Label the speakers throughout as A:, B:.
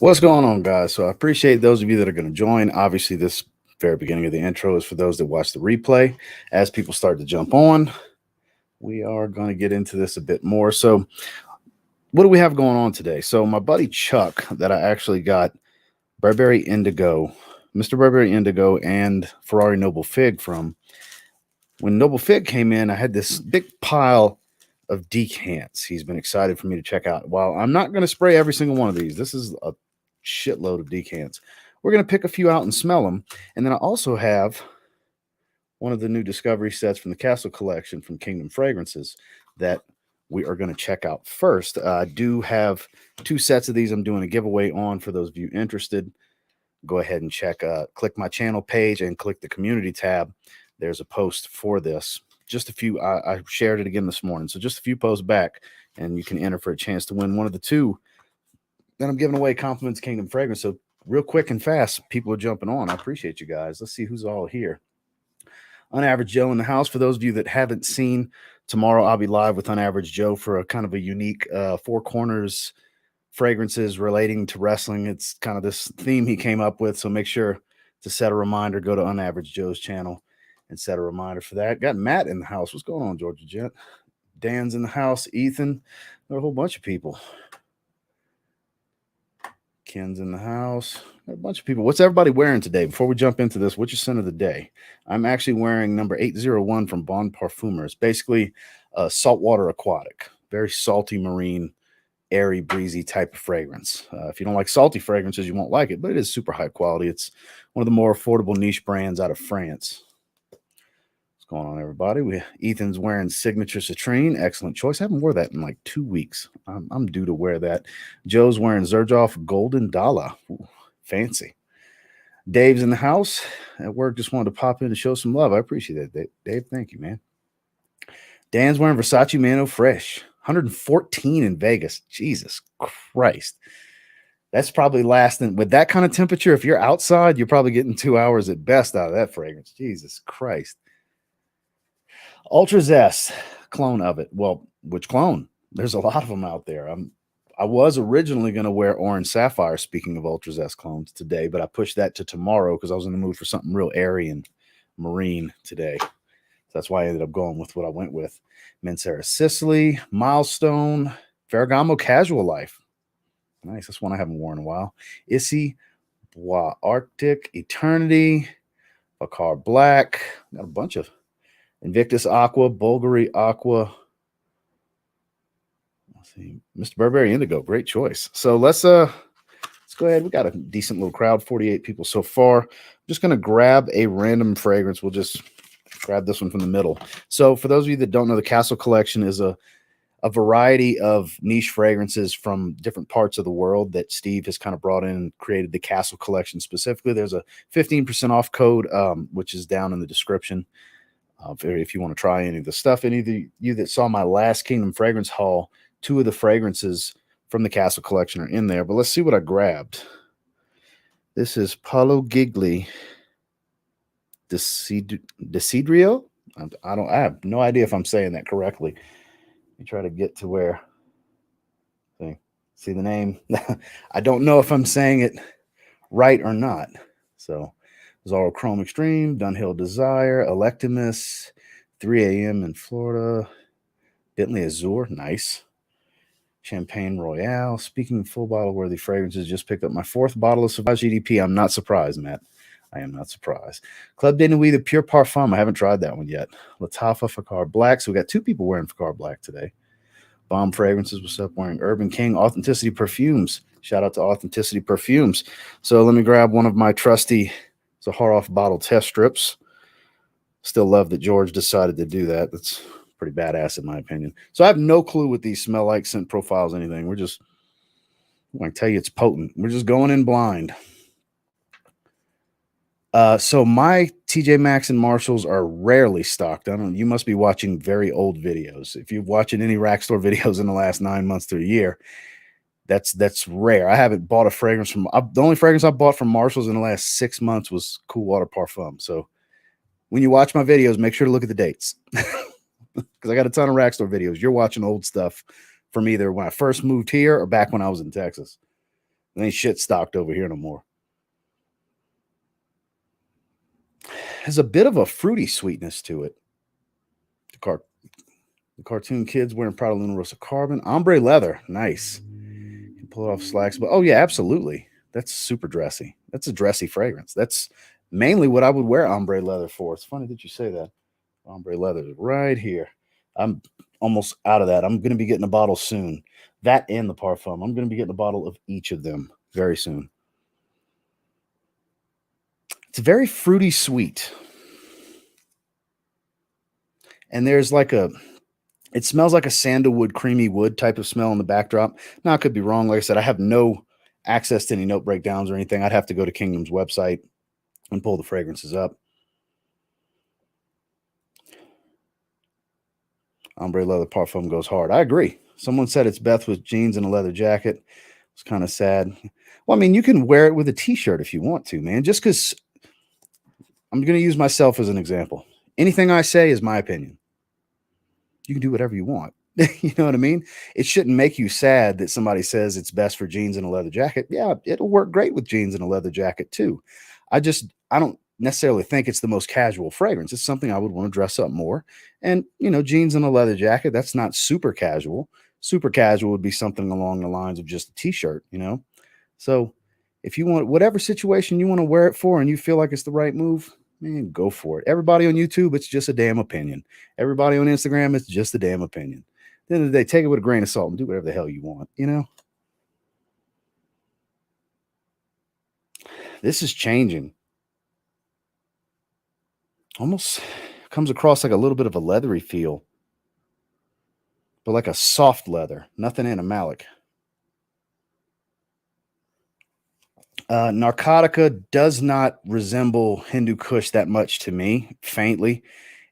A: What's going on, guys? So I appreciate those of you that are going to join. Obviously, this very beginning of the intro is for those that watch the replay. As people start to jump on, we are going to get into this a bit more. So, what do we have going on today? So, my buddy Chuck, that I actually got Burberry Indigo, Mr. Burberry Indigo, and Ferrari Noble Fig from. When Noble Fig came in, I had this big pile of decants he's been excited for me to check out. While I'm not going to spray every single one of these, this is a shitload of decants. We're going to pick a few out and smell them. And then I also have one of the new discovery sets from the Castle collection from Kingdom Fragrances that we are going to check out first. I do have two sets of these I'm doing a giveaway on for those of you interested. Go ahead and check, click my channel page and click the community tab. There's a post for this. Just a few, I shared it again this morning. So just a few posts back, and you can enter for a chance to win one of the two. Then I'm giving away Compliments Kingdom Fragrance. So real quick and fast, people are jumping on. I appreciate you guys. Let's see who's all here. Unaverage Joe in the house. For those of you that haven't seen, tomorrow I'll be live with Unaverage Joe for a kind of a unique Four Corners fragrances relating to wrestling. It's kind of this theme he came up with. So make sure to set a reminder. Go to Unaverage Joe's channel and set a reminder for that. Got Matt in the house. What's going on, Georgia Jet? Dan's in the house. Ethan. Got a whole bunch of people. Ken's in the house. Got a bunch of people. What's everybody wearing today? Before we jump into this, what's your scent of the day? I'm actually wearing number 801 from Bon Parfumeur. It's basically a saltwater aquatic, very salty marine, airy, breezy type of fragrance. If you don't like salty fragrances, you won't like it, but it is super high quality. It's one of the more affordable niche brands out of France. What's going on, everybody? Ethan's wearing Signature Citrine. Excellent choice. I haven't wore that in like 2 weeks. I'm due to wear that. Joe's wearing Xerjoff Golden Dala. Ooh, fancy. Dave's in the house at work. Just wanted to pop in to show some love. I appreciate that, Dave. Thank you, man. Dan's wearing Versace Mano Fresh. 114 in Vegas. Jesus Christ. That's probably lasting with that kind of temperature. If you're outside, you're probably getting 2 hours at best out of that fragrance. Jesus Christ. Ultra Zest, clone of it. Well, which clone? There's a lot of them out there. I was originally going to wear Orange Sapphire, speaking of Ultra Zest clones today, but I pushed that to tomorrow because I was in the mood for something real airy and marine today. So that's why I ended up going with what I went with. Mancera Sicily, Milestone, Ferragamo Casual Life. Nice. That's one I haven't worn in a while. Issy, Bois Arctic, Eternity, Bacar Black. Got a bunch of Invictus Aqua, Bulgari Aqua. Let's see. Mr. Burberry Indigo. Great choice. So let's go ahead. We got a decent little crowd, 48 people so far. I'm just going to grab a random fragrance. We'll just grab this one from the middle. So for those of you that don't know, the Castle collection is a variety of niche fragrances from different parts of the world that Steve has kind of brought in and created the Castle collection specifically. There's a 15% off code, which is down in the description. If you want to try any of the stuff, any of you that saw my last Kingdom Fragrance haul, 2 of the fragrances from the Castle collection are in there. But let's see what I grabbed. This is Paulo Gigli Desidrio. I have no idea if I'm saying that correctly. Let me try to get to where. See the name. I don't know if I'm saying it right or not. So Zoro Chrome Extreme, Dunhill Desire, Electimus, 3 a.m. in Florida, Bentley Azure, nice. Champagne Royale. Speaking of full bottle worthy fragrances, just picked up my 4th bottle of Sauvage EDP. I'm not surprised, Matt. I am not surprised. Club de Nuit, the Pure Parfum. I haven't tried that one yet. Latafa Fakar Black. So we got 2 people wearing Fakar Black today. Bomb Fragrances. What's up? Wearing Urban King. Authenticity Perfumes. Shout out to Authenticity Perfumes. So let me grab one of my trusty Zaharoff bottle test strips. Still love that George decided to do that. That's pretty badass in my opinion. So I have no clue what these smell like, scent profiles, anything. I'm going to tell you it's potent. We're just going in blind. So my TJ Maxx and Marshalls are rarely stocked. I don't know. You must be watching very old videos. If you're watching any rack store videos in the last 9 months to a year, that's rare. I haven't bought a fragrance from the only fragrance I bought from Marshalls in the last 6 months was Cool Water Parfum. So when you watch my videos, make sure to look at the dates because I got a ton of rack store videos. You're watching old stuff from either when I first moved here or back when I was in Texas. ain't shit stocked over here no more. Has a bit of a fruity sweetness to it. The cartoon kids wearing Prada Luna Rosa Carbon. Ombre leather. Nice. You pull it off slacks. But oh, yeah, absolutely. That's super dressy. That's a dressy fragrance. That's mainly what I would wear ombre leather for. It's funny that you say that. Ombre leather is right here. I'm almost out of that. I'm going to be getting a bottle soon. That and the Parfum. I'm going to be getting a bottle of each of them very soon. It's very fruity sweet. And there's like it smells like a sandalwood, creamy wood type of smell in the backdrop. Now, I could be wrong. Like I said, I have no access to any note breakdowns or anything. I'd have to go to Kingdom's website and pull the fragrances up. Ombre leather Parfum goes hard. I agree. Someone said it's Beth with jeans and a leather jacket. It's kind of sad. Well, I mean, you can wear it with a t-shirt if you want to, man. Just because I'm going to use myself as an example. Anything I say is my opinion. You can do whatever you want. You know what I mean? It shouldn't make you sad that somebody says it's best for jeans and a leather jacket. Yeah, it'll work great with jeans and a leather jacket too. I don't necessarily think it's the most casual fragrance. It's something I would want to dress up more. And, jeans and a leather jacket, that's not super casual. Super casual would be something along the lines of just a t-shirt, So if you want whatever situation you want to wear it for and you feel like it's the right move, man, go for it. Everybody on YouTube, it's just a damn opinion. Everybody on Instagram, it's just a damn opinion. At the end of the day, take it with a grain of salt and do whatever the hell you want, This is changing. Almost comes across like a little bit of a leathery feel, but like a soft leather, nothing animalic. Narcotica does not resemble Hindu Kush that much to me, faintly.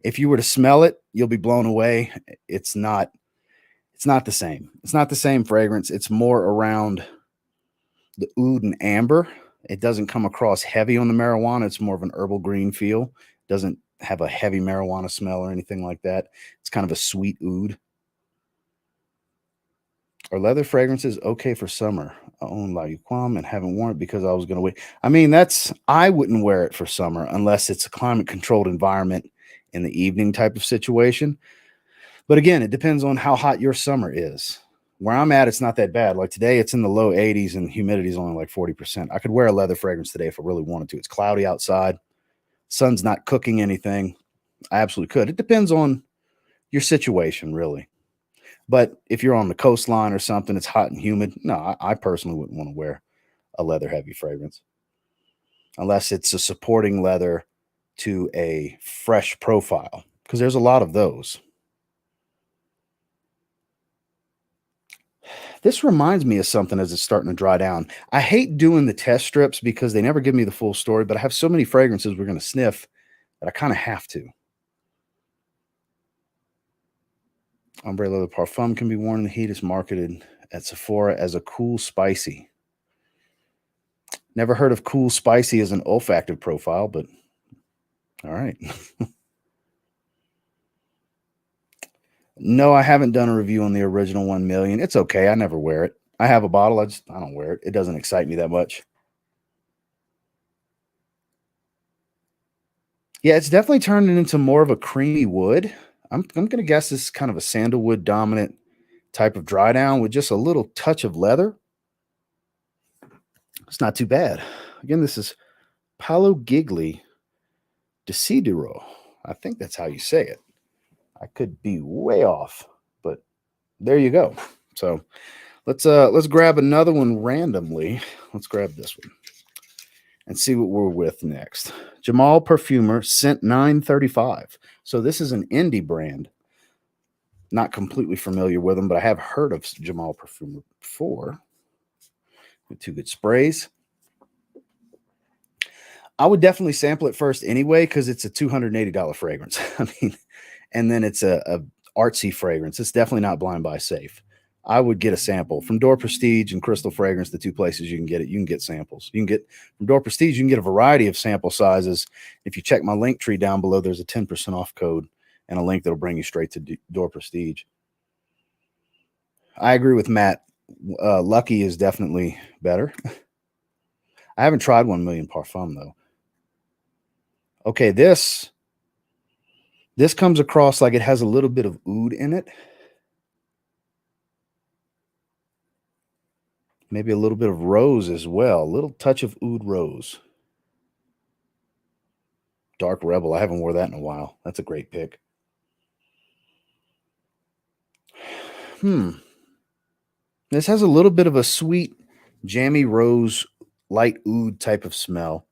A: If you were to smell it, you'll be blown away. It's not the same. It's not the same fragrance. It's more around the oud and amber. It doesn't come across heavy on the marijuana. It's more of an herbal green feel. It doesn't have a heavy marijuana smell or anything like that. It's kind of a sweet oud. Are leather fragrances okay for summer? I own La Uquam and haven't worn it because I was going to wait. I mean, I wouldn't wear it for summer unless it's a climate controlled environment in the evening type of situation. But again, it depends on how hot your summer is. Where I'm at, it's not that bad. Like today, it's in the low 80s and humidity is only like 40%. I could wear a leather fragrance today if I really wanted to. It's cloudy outside. Sun's not cooking anything. I absolutely could. It depends on your situation, really. But if you're on the coastline or something, it's hot and humid. No, I personally wouldn't want to wear a leather heavy fragrance unless it's a supporting leather to a fresh profile, because there's a lot of those. This reminds me of something as it's starting to dry down. I hate doing the test strips because they never give me the full story, but I have so many fragrances we're going to sniff that I kind of have to. Ombre Leather Parfum can be worn in the heat. It's marketed at Sephora as a cool spicy. Never heard of cool spicy as an olfactive profile, but all right. No, I haven't done a review on the original 1 million. It's okay. I never wear it. I have a bottle. I don't wear it. It doesn't excite me that much. Yeah, it's definitely turning into more of a creamy wood. I'm going to guess this is kind of a sandalwood dominant type of dry down with just a little touch of leather. It's not too bad. Again, this is Palo Gigli Desidero. I think that's how you say it. I could be way off, but there you go. So let's grab another one randomly. Let's grab this one and see what we're with next. Jamal Perfumer Scent 935. So this is an indie brand. Not completely familiar with them, but I have heard of Jamal Perfumer before. With 2 good sprays. I would definitely sample it first anyway, because it's a $280 fragrance. I mean, and then it's a artsy fragrance. It's definitely not blind buy safe. I would get a sample from Door Prestige and Crystal Fragrance, the 2 places you can get it. You can get samples. You can get from Door Prestige, you can get a variety of sample sizes. If you check my link tree down below, there's a 10% off code and a link that'll bring you straight to Door Prestige. I agree with Matt. Lucky is definitely better. I haven't tried 1 million Parfum though. Okay, this comes across like it has a little bit of oud in it. Maybe a little bit of rose as well. A little touch of oud rose. Dark Rebel. I haven't wore that in a while. That's a great pick. This has a little bit of a sweet, jammy rose, light oud type of smell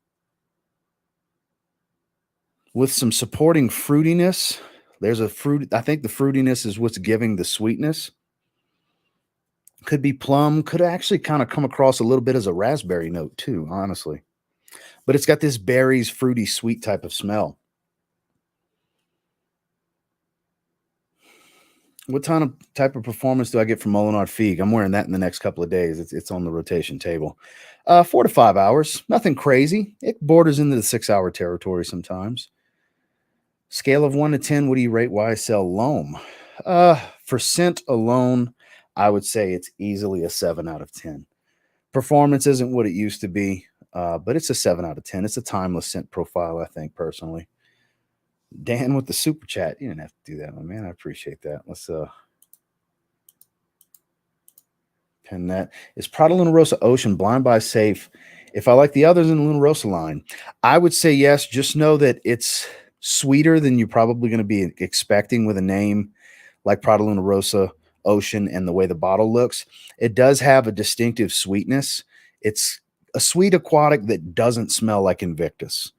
A: with some supporting fruitiness. There's a fruit. I think the fruitiness is what's giving the sweetness. Could be plum. Could actually kind of come across a little bit as a raspberry note too, honestly. But it's got this berries, fruity, sweet type of smell. What type of performance do I get from Molinard Figue? I'm wearing that in the next couple of days. It's on the rotation table. 4 to 5 hours. Nothing crazy. It borders into the 6-hour territory sometimes. Scale of 1 to 10, what do you rate YSL Loam? For scent alone, I would say it's easily a 7 out of 10. Performance isn't what it used to be, but it's a 7 out of 10. It's a timeless scent profile, I think, personally. Dan with the super chat. You didn't have to do that, my man. I appreciate that. Let's pin that. Is Prada Luna Rossa Ocean Blind Buy safe? If I like the others in the Luna Rossa line, I would say yes. Just know that it's sweeter than you're probably going to be expecting with a name like Prada Luna Rossa Ocean and the way the bottle looks. It does have a distinctive sweetness. It's a sweet aquatic that doesn't smell like Invictus.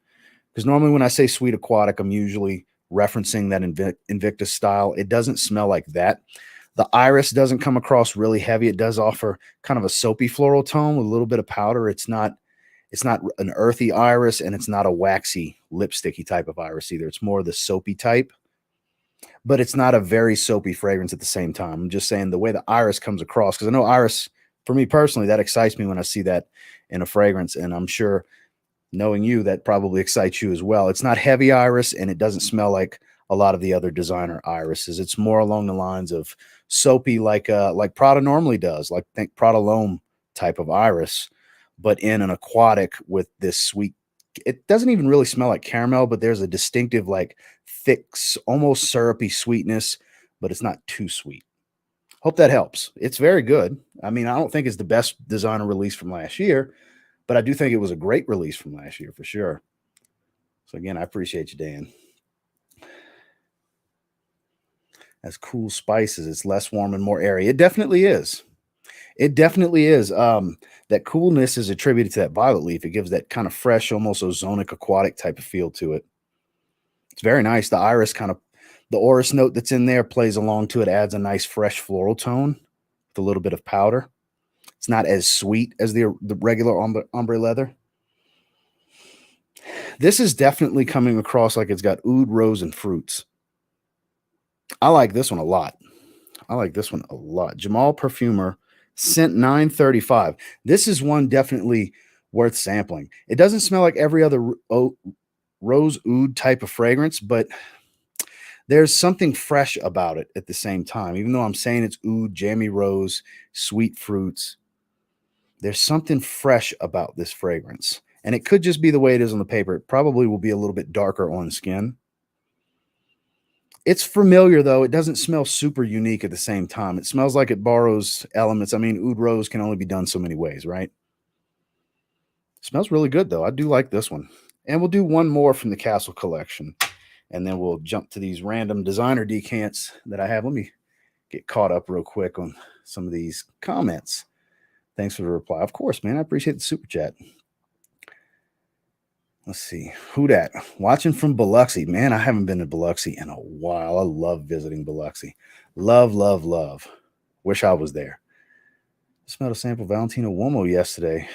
A: Because normally when I say sweet aquatic, I'm usually referencing that Invictus style. It doesn't smell like that. The iris doesn't come across really heavy. It does offer kind of a soapy floral tone with a little bit of powder. It's not an earthy iris, and it's not a waxy lipsticky type of iris either. It's more the soapy type, but it's not a very soapy fragrance at the same time. I'm just saying the way the iris comes across, because I know iris, for me personally, that excites me when I see that in a fragrance, and I'm sure knowing you, that probably excites you as well. It's not heavy iris, and it doesn't smell like a lot of the other designer irises. It's more along the lines of soapy, like Prada normally does, like think Prada L'Homme type of iris, but in an aquatic with this sweet. It doesn't even really smell like caramel, but there's a distinctive, like thick, almost syrupy sweetness, but it's not too sweet. Hope that helps. It's very good. I mean, I don't think it's the best designer release from last year, but I do think it was a great release from last year for sure. So again, I appreciate you, Dan. As cool spices, it's less warm and more airy. It definitely is. It definitely is. That coolness is attributed to that violet leaf. It gives that kind of fresh, almost ozonic, aquatic type of feel to it. It's very nice. The iris the orris note that's in there plays along to it, adds a nice fresh floral tone with a little bit of powder. It's not as sweet as the regular ombre leather. This is definitely coming across like it's got oud, rose, and fruits. I like this one a lot. Jamal Perfumer, scent 935. This is one definitely worth sampling. It doesn't smell like every other rose oud type of fragrance, but there's something fresh about it at the same time. Even though I'm saying it's oud, jammy rose, sweet fruits, there's something fresh about this fragrance. And it could just be the way it is on the paper. It probably will be a little bit darker on skin. It's familiar, though. It doesn't smell super unique at the same time. It smells like it borrows elements. I mean, oud rose can only be done so many ways, right? It smells really good, though. I do like this one. And we'll do one more from the Castle collection. And then we'll jump to these random designer decants that I have. Let me get caught up real quick on some of these comments. Thanks for the reply. Of course, man. I appreciate the super chat. Let's see. Who dat? Watching from Biloxi. Man, I haven't been to Biloxi in a while. I love visiting Biloxi. Love, love, love. Wish I was there. Smelled a sample Valentino Uomo yesterday.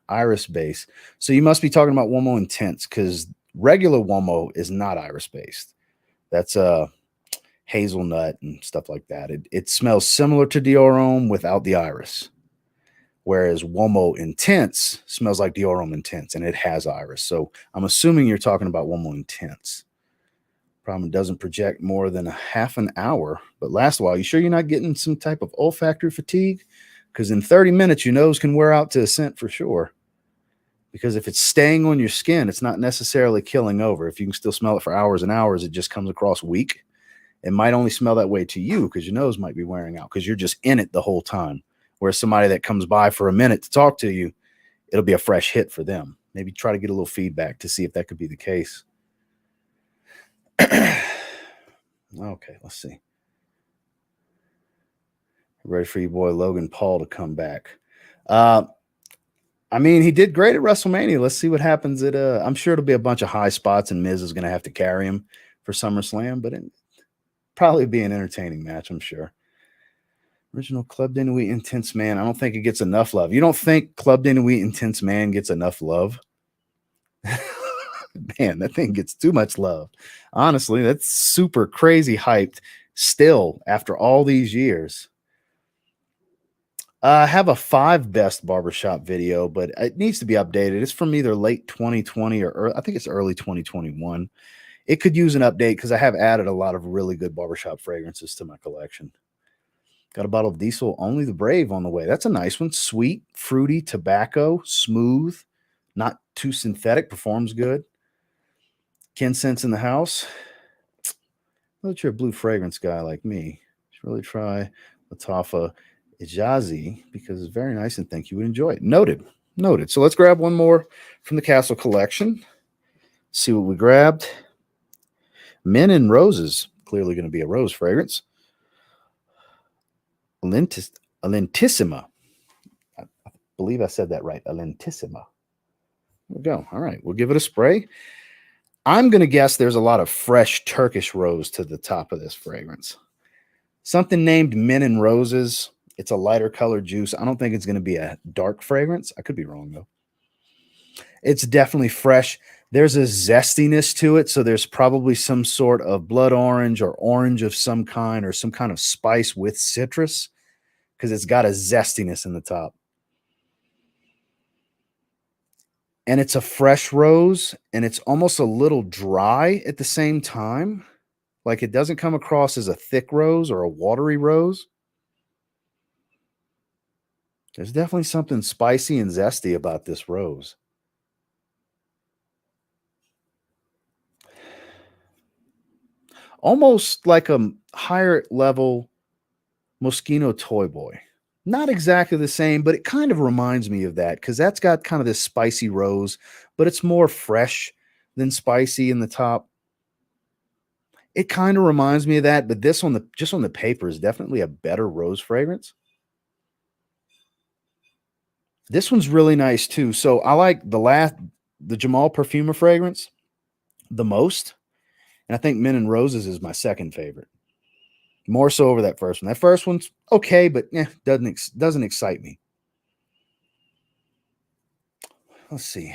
A: Iris base. So you must be talking about Uomo Intense, because regular Uomo is not iris based. That's hazelnut and stuff like that. It smells similar to Dior Homme without the iris. Whereas Uomo Intense smells like Dior Homme Intense, and it has iris. So I'm assuming you're talking about Uomo Intense. Problem, doesn't project more than a half an hour, but lasts a while. You sure you're not getting some type of olfactory fatigue? because in 30 minutes, your nose can wear out to a scent for sure. Because if it's staying on your skin, it's not necessarily killing over. If you can still smell it for hours and hours, it just comes across weak. It might only smell that way to you because your nose might be wearing out because you're just in it the whole time. Whereas somebody that comes by for a minute to talk to you, it'll be a fresh hit for them. Maybe try to get a little feedback to see if that could be the case. Okay, let's see. Ready for your boy Logan Paul to come back. I mean, he did great at WrestleMania. Let's see what happens at I'm sure it'll be a bunch of high spots and Miz is going to have to carry him for SummerSlam, but it'll probably be an entertaining match, I'm sure. Original Club Dinner Wheat Intense Man. I don't think it gets enough love. You don't think Club Dinner Wheat Intense Man gets enough love? Man, that thing gets too much love. Honestly, that's super crazy hyped still after all these years. I have a 5 best barbershop video, but it needs to be updated. It's from either late 2020 or I think it's early 2021. It could use an update because I have added a lot of really good barbershop fragrances to my collection. Got a bottle of Diesel Only the Brave on the way. That's a nice one. Sweet, fruity, tobacco, smooth, not too synthetic, performs good. Ken Sense in the house. Well, that you're a blue fragrance guy like me. You should really try Latafa Ijazi because it's very nice and think you would enjoy it. Noted. Noted. So let's grab one more from the Castle collection. See what we grabbed. Men in Roses. Clearly going to be a rose fragrance. Alentissima. I believe I said that right. Alentissima. There we go. All right. We'll give it a spray. I'm going to guess there's a lot of fresh Turkish rose to the top of this fragrance. Something named Men in Roses. It's a lighter colored juice. I don't think it's going to be a dark fragrance. I could be wrong, though. It's definitely fresh. There's a zestiness to it. So there's probably some sort of blood orange or orange of some kind or some kind of spice with citrus because it's got a zestiness in the top. And it's a fresh rose and it's almost a little dry at the same time. Like it doesn't come across as a thick rose or a watery rose. There's definitely something spicy and zesty about this rose. Almost like a higher level Moschino Toy Boy. Not exactly the same, but it kind of reminds me of that because that's got kind of this spicy rose, but it's more fresh than spicy in the top. It kind of reminds me of that, but this on the paper is definitely a better rose fragrance. This one's really nice too. So I like the Jamal Perfumer fragrance the most. And I think Men in Roses is my second favorite. More so over that first one. That first one's okay, but doesn't excite me. Let's see.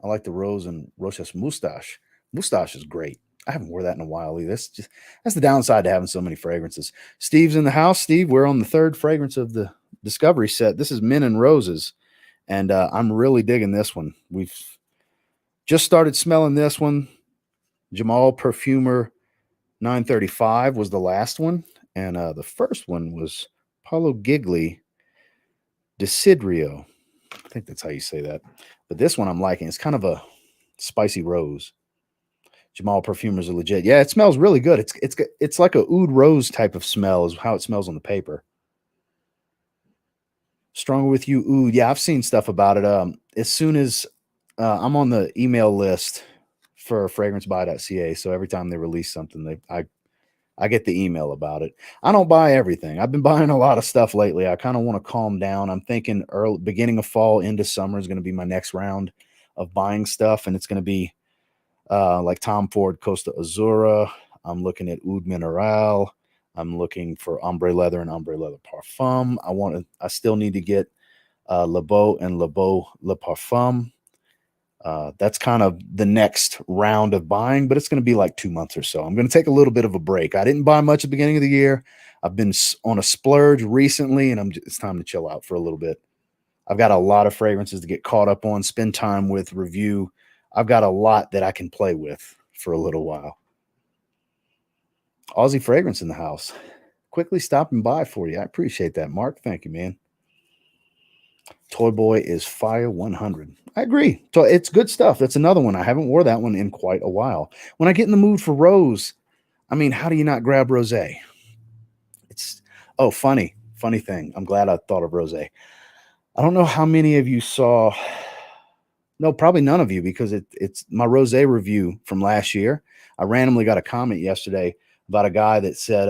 A: I like the Rose and Roches Moustache. Moustache is great. I haven't worn that in a while either. That's the downside to having so many fragrances. Steve's in the house. Steve, we're on the 3rd fragrance of the Discovery set. This is Men in Roses, and I'm really digging this one. We've just started smelling this one. Jamal Perfumer 935 was the last one, and the first one was Paulo Gigli Desidrio. I think that's how you say that. But this one I'm liking. It's kind of a spicy rose. Jamal Perfumers are legit. Yeah, it smells really good. It's like a oud rose type of smell is how it smells on the paper. Stronger with you oud. Yeah, I've seen stuff about it. As soon as I'm on the email list for fragrancebuy.ca, so every time they release something, I get the email about it. I don't buy everything. I've been buying a lot of stuff lately. I kind of want to calm down. I'm thinking beginning of fall into summer is going to be my next round of buying stuff, and it's going to be like Tom Ford Costa Azura. I'm looking at Oud Mineral. I'm looking for Ombre Leather and Ombre Leather Parfum. I still need to get Le Beau and Le Beau Le Parfum. That's kind of the next round of buying, but it's going to be like 2 months or so. I'm going to take a little bit of a break. I didn't buy much at the beginning of the year. I've been on a splurge recently, and it's time to chill out for a little bit. I've got a lot of fragrances to get caught up on, spend time with, review. I've got a lot that I can play with for a little while. Aussie Fragrance in the house. Quickly stopping by for you. I appreciate that, Mark. Thank you, man. Toy Boy is fire 100. I agree. So it's good stuff. That's another one. I haven't wore that one in quite a while. When I get in the mood for rose, I mean, how do you not grab rosé? It's funny thing. I'm glad I thought of rosé. I don't know how many of you saw. No, probably none of you because it's my rosé review from last year. I randomly got a comment yesterday about a guy that said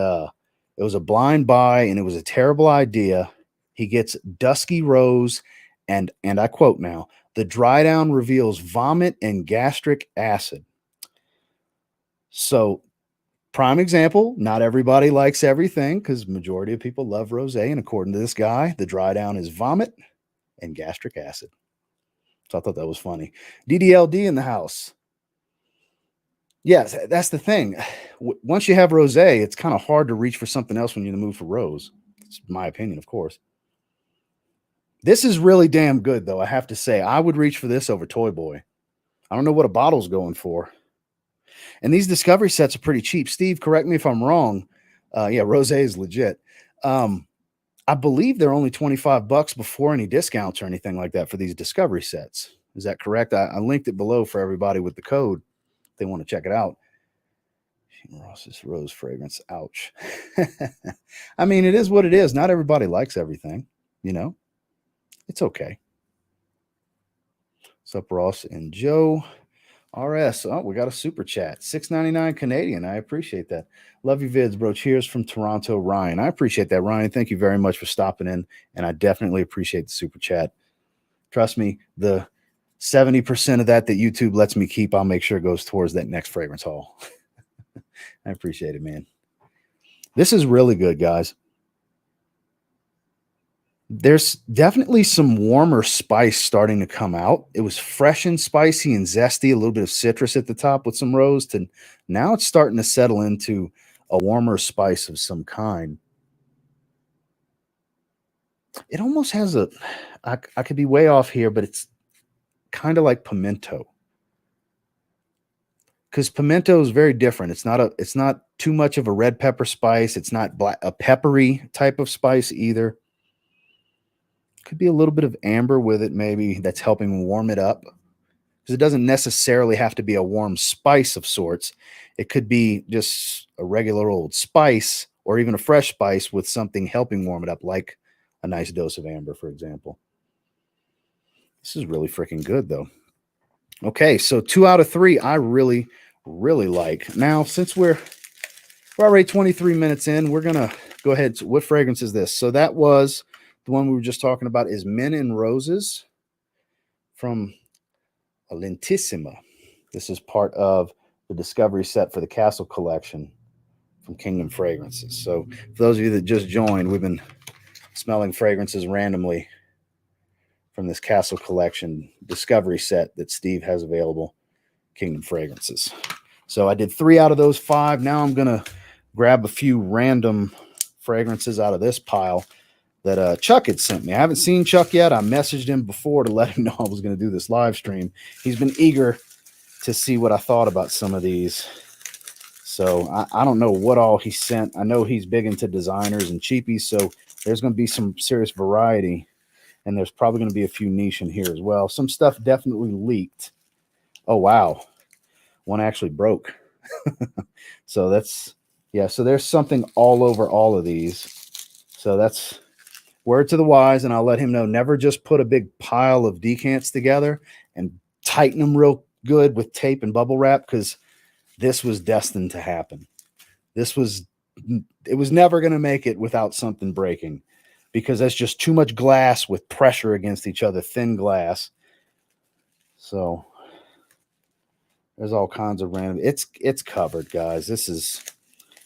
A: it was a blind buy and it was a terrible idea. He gets dusky rose and I quote now, the dry down reveals vomit and gastric acid. So prime example, not everybody likes everything because majority of people love rosé. And according to this guy, the dry down is vomit and gastric acid. So I thought that was funny. DDLD in the house. Yes, that's the thing. Once you have rosé, it's kind of hard to reach for something else when you're in the mood for rose. It's my opinion, of course. This is really damn good, though. I have to say, I would reach for this over Toy Boy. I don't know what a bottle's going for. And these discovery sets are pretty cheap. Steve, correct me if I'm wrong. Yeah, rosé is legit. I believe they're only $25 before any discounts or anything like that for these discovery sets. Is that correct? I linked it below for everybody with the code if they want to check it out. Ross's rose fragrance. Ouch. I mean, it is what it is. Not everybody likes everything, you know? It's okay. What's up, Ross and Joe? RS. Oh, we got a super chat. $6.99 Canadian. I appreciate that. Love your vids, bro. Cheers from Toronto, Ryan. I appreciate that, Ryan. Thank you very much for stopping in. And I definitely appreciate the super chat. Trust me, the 70% of that YouTube lets me keep, I'll make sure goes towards that next fragrance haul. I appreciate it, man. This is really good, guys. There's definitely some warmer spice starting to come out. It was fresh and spicy and zesty, a little bit of citrus at the top with some rose. To now it's starting to settle into a warmer spice of some kind. It almost has I could be way off here, but it's kind of like pimento. Because pimento is very different. It's not too much of a red pepper spice. It's not a peppery type of spice either. Could be a little bit of amber with it, maybe that's helping warm it up. Because it doesn't necessarily have to be a warm spice of sorts. It could be just a regular old spice or even a fresh spice with something helping warm it up, like a nice dose of amber, for example. This is really freaking good, though. Okay, so 2 out of 3 I really, really like. Now, since we're already 23 minutes in, we're going to go ahead. So what fragrance is this? So that was the one we were just talking about is Men in Roses from Lentissima. This is part of the discovery set for the Castle collection from Kingdom Fragrances. So for those of you that just joined, we've been smelling fragrances randomly from this Castle collection discovery set that Steve has available, Kingdom Fragrances. So I did 3 out of those 5. Now I'm going to grab a few random fragrances out of this pile that Chuck had sent me. I haven't seen Chuck yet. I messaged him before to let him know I was going to do this live stream. He's been eager to see what I thought about some of these. So I don't know what all he sent. I know he's big into designers and cheapies, so there's going to be some serious variety. And there's probably going to be a few niche in here as well. Some stuff definitely leaked. Oh, wow. One actually broke. So that's, yeah, so there's something all over all of these. So that's word to the wise, and I'll let him know, never just put a big pile of decants together and tighten them real good with tape and bubble wrap, because this was destined to happen. It was never going to make it without something breaking, because that's just too much glass with pressure against each other, thin glass. So there's all kinds of random. It's covered, guys.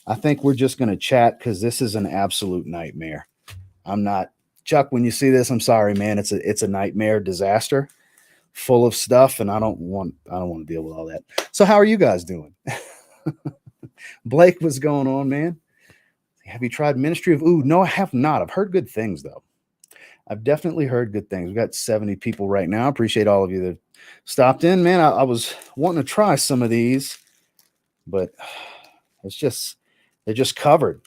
A: I think we're just going to chat because this is an absolute nightmare. I'm not, Chuck, when you see this, I'm sorry, man. It's a nightmare disaster full of stuff, and I don't want to deal with all that. So how are you guys doing? Blake, what's going on, man? Have you tried Ministry of Oud? No, I have not. I've heard good things, though. I've definitely heard good things. We've got 70 people right now. Appreciate all of you that stopped in, man. I was wanting to try some of these, but they're just covered.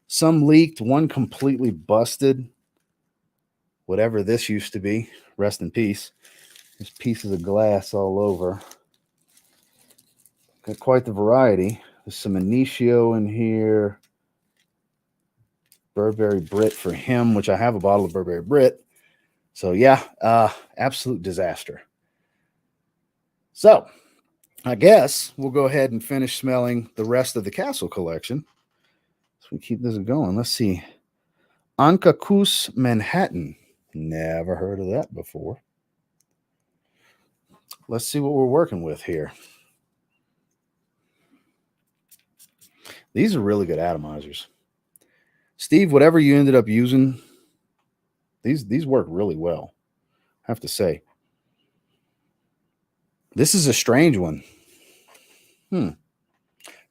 A: Some leaked, one completely busted. whatever this used to be. Rest in peace. There's pieces of glass all over. Got quite the variety. There's some Initio in here. Burberry Brit for him, which I have a bottle of Burberry Brit. So yeah, absolute disaster. So I guess we'll go ahead and finish smelling the rest of the Castle collection. So we keep this going. Let's see. Ankakus Manhattan. Never heard of that before. Let's see what we're working with here. These are really good atomizers. Steve, whatever you ended up using, these work really well, I have to say. This is a strange one.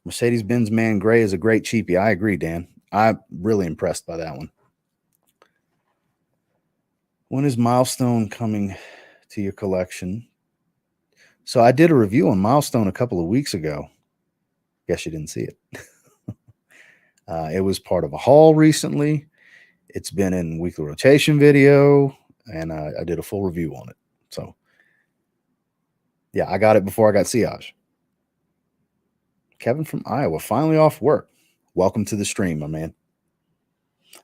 A: Mercedes-Benz Man Gray is a great cheapie. I agree, Dan. I'm really impressed by that one. When is Milestone coming to your collection? So I did a review on Milestone a couple of weeks ago. Guess you didn't see it. It was part of a haul recently. It's been in weekly rotation video, and I did a full review on it. So, yeah, I got it before I got Siage. Kevin from Iowa, finally off work. Welcome to the stream, my man.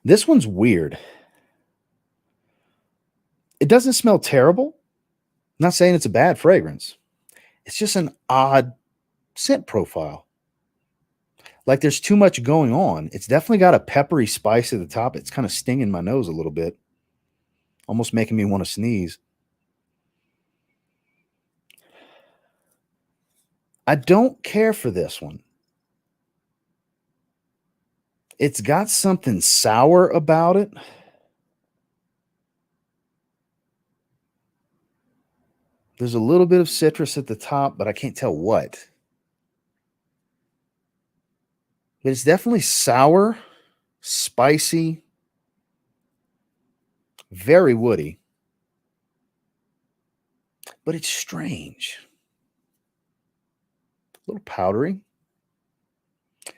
A: This one's weird. It doesn't smell terrible. I'm not saying it's a bad fragrance. It's just an odd scent profile. Like there's too much going on. It's definitely got a peppery spice at the top. It's kind of stinging my nose a little bit, almost making me want to sneeze. I don't care for this one. It's got something sour about it. There's a little bit of citrus at the top, but I can't tell what. But it's definitely sour, spicy, very woody. But it's strange. A little powdery.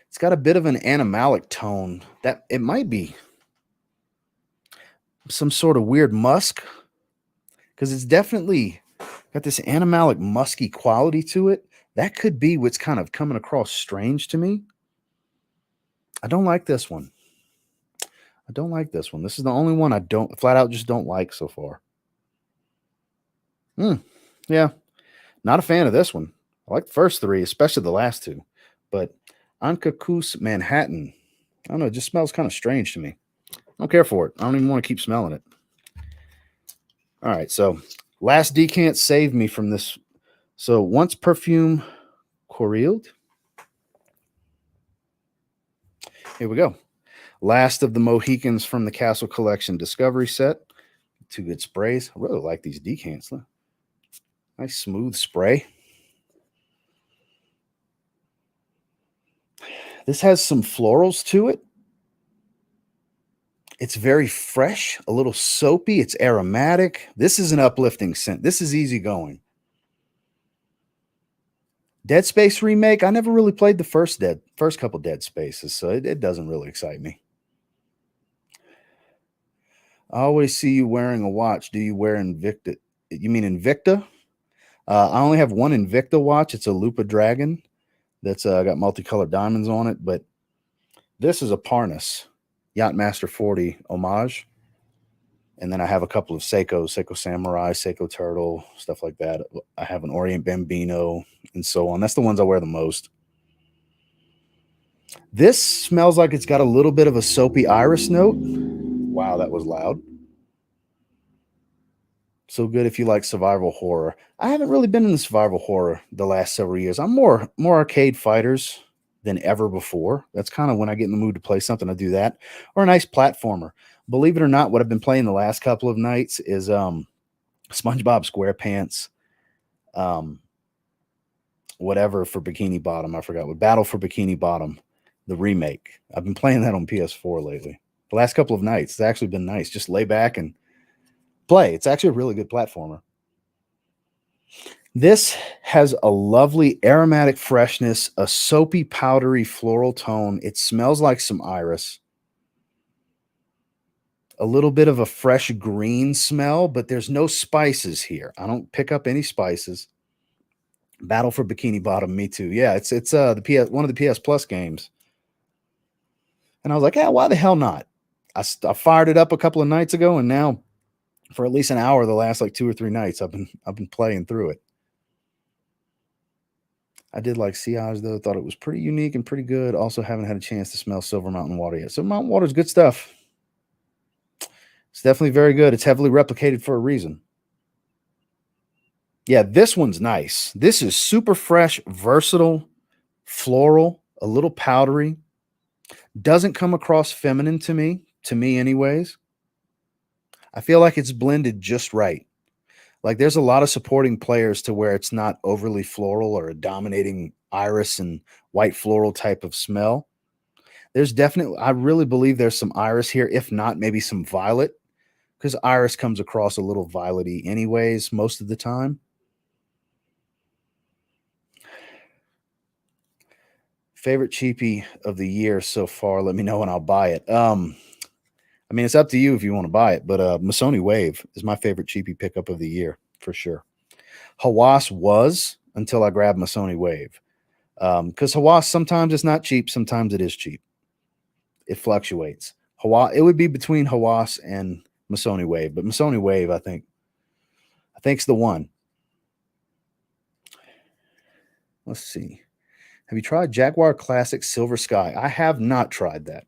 A: It's got a bit of an animalic tone. That it might be some sort of weird musk, because it's definitely got this animalic musky quality to it. That could be what's kind of coming across strange to me. I don't like this one. I don't like this one. This is the only one I don't flat out just don't like so far. Yeah, not a fan of this one. I like the first three, especially the last two. But Ankakus Manhattan, I don't know, it just smells kind of strange to me. I don't care for it. I don't even want to keep smelling it. All right, so last decant saved me from this. So once perfume corralled. Here we go. Last of the Mohicans from the Castle Collection Discovery set. Two good sprays. I really like these decants. Nice smooth spray. This has some florals to it. It's very fresh, a little soapy. It's aromatic. This is an uplifting scent. This is easygoing. Dead Space remake. I never really played the first couple Dead Spaces, so it doesn't really excite me. I always see you wearing a watch. Do you wear Invicta? You mean Invicta? I only have one Invicta watch. It's a Lupa Dragon that's got multicolored diamonds on it, but this is a Parnas Yachtmaster 40 homage. And then I have a couple of Seiko Samurai, Seiko Turtle, stuff like that. I have an Orient Bambino and so on. That's the ones I wear the most. This smells like it's got a little bit of a soapy iris note. Wow, that was loud. So good if you like survival horror. I haven't really been in the survival horror the last several years. I'm more arcade fighters than ever before. That's kind of when I get in the mood to play something, I do that. Or a nice platformer. Believe it or not, what I've been playing the last couple of nights is SpongeBob SquarePants, whatever for Bikini Bottom. I forgot what Battle for Bikini Bottom, the remake. I've been playing that on PS4 lately. The last couple of nights, it's actually been nice. Just lay back and play. It's actually a really good platformer. This has a lovely aromatic freshness, a soapy, powdery floral tone. It smells like some iris. A little bit of a fresh green smell, but there's no spices here. I don't pick up any spices. Battle for Bikini Bottom, me too. Yeah, it's the PS, one of the PS Plus games. And I was like, yeah, why the hell not? I fired it up a couple of nights ago, and now for at least an hour, the last like 2 or 3 nights, I've been playing through it. I did like Sea Eyes though. Thought it was pretty unique and pretty good. Also, haven't had a chance to smell Silver Mountain Water yet. So Mountain Water is good stuff. It's definitely very good. It's heavily replicated for a reason. Yeah, this one's nice. This is super fresh, versatile, floral, a little powdery. Doesn't come across feminine to me anyways. I feel like it's blended just right. Like there's a lot of supporting players to where it's not overly floral or a dominating iris and white floral type of smell. There's definitely, I really believe there's some iris here, if not maybe some violet, because iris comes across a little violety anyways most of the time. Favorite cheapie of the year so far? Let me know and I'll buy it. I mean, it's up to you if you want to buy it, but Missoni Wave is my favorite cheapie pickup of the year for sure. Hawass was until I grabbed Missoni Wave. Because Hawass sometimes it's not cheap, sometimes it is cheap. It fluctuates. It would be between Hawass and Missoni Wave, but Missoni Wave, I think's the one. Let's see. Have you tried Jaguar Classic Silver Sky? I have not tried that.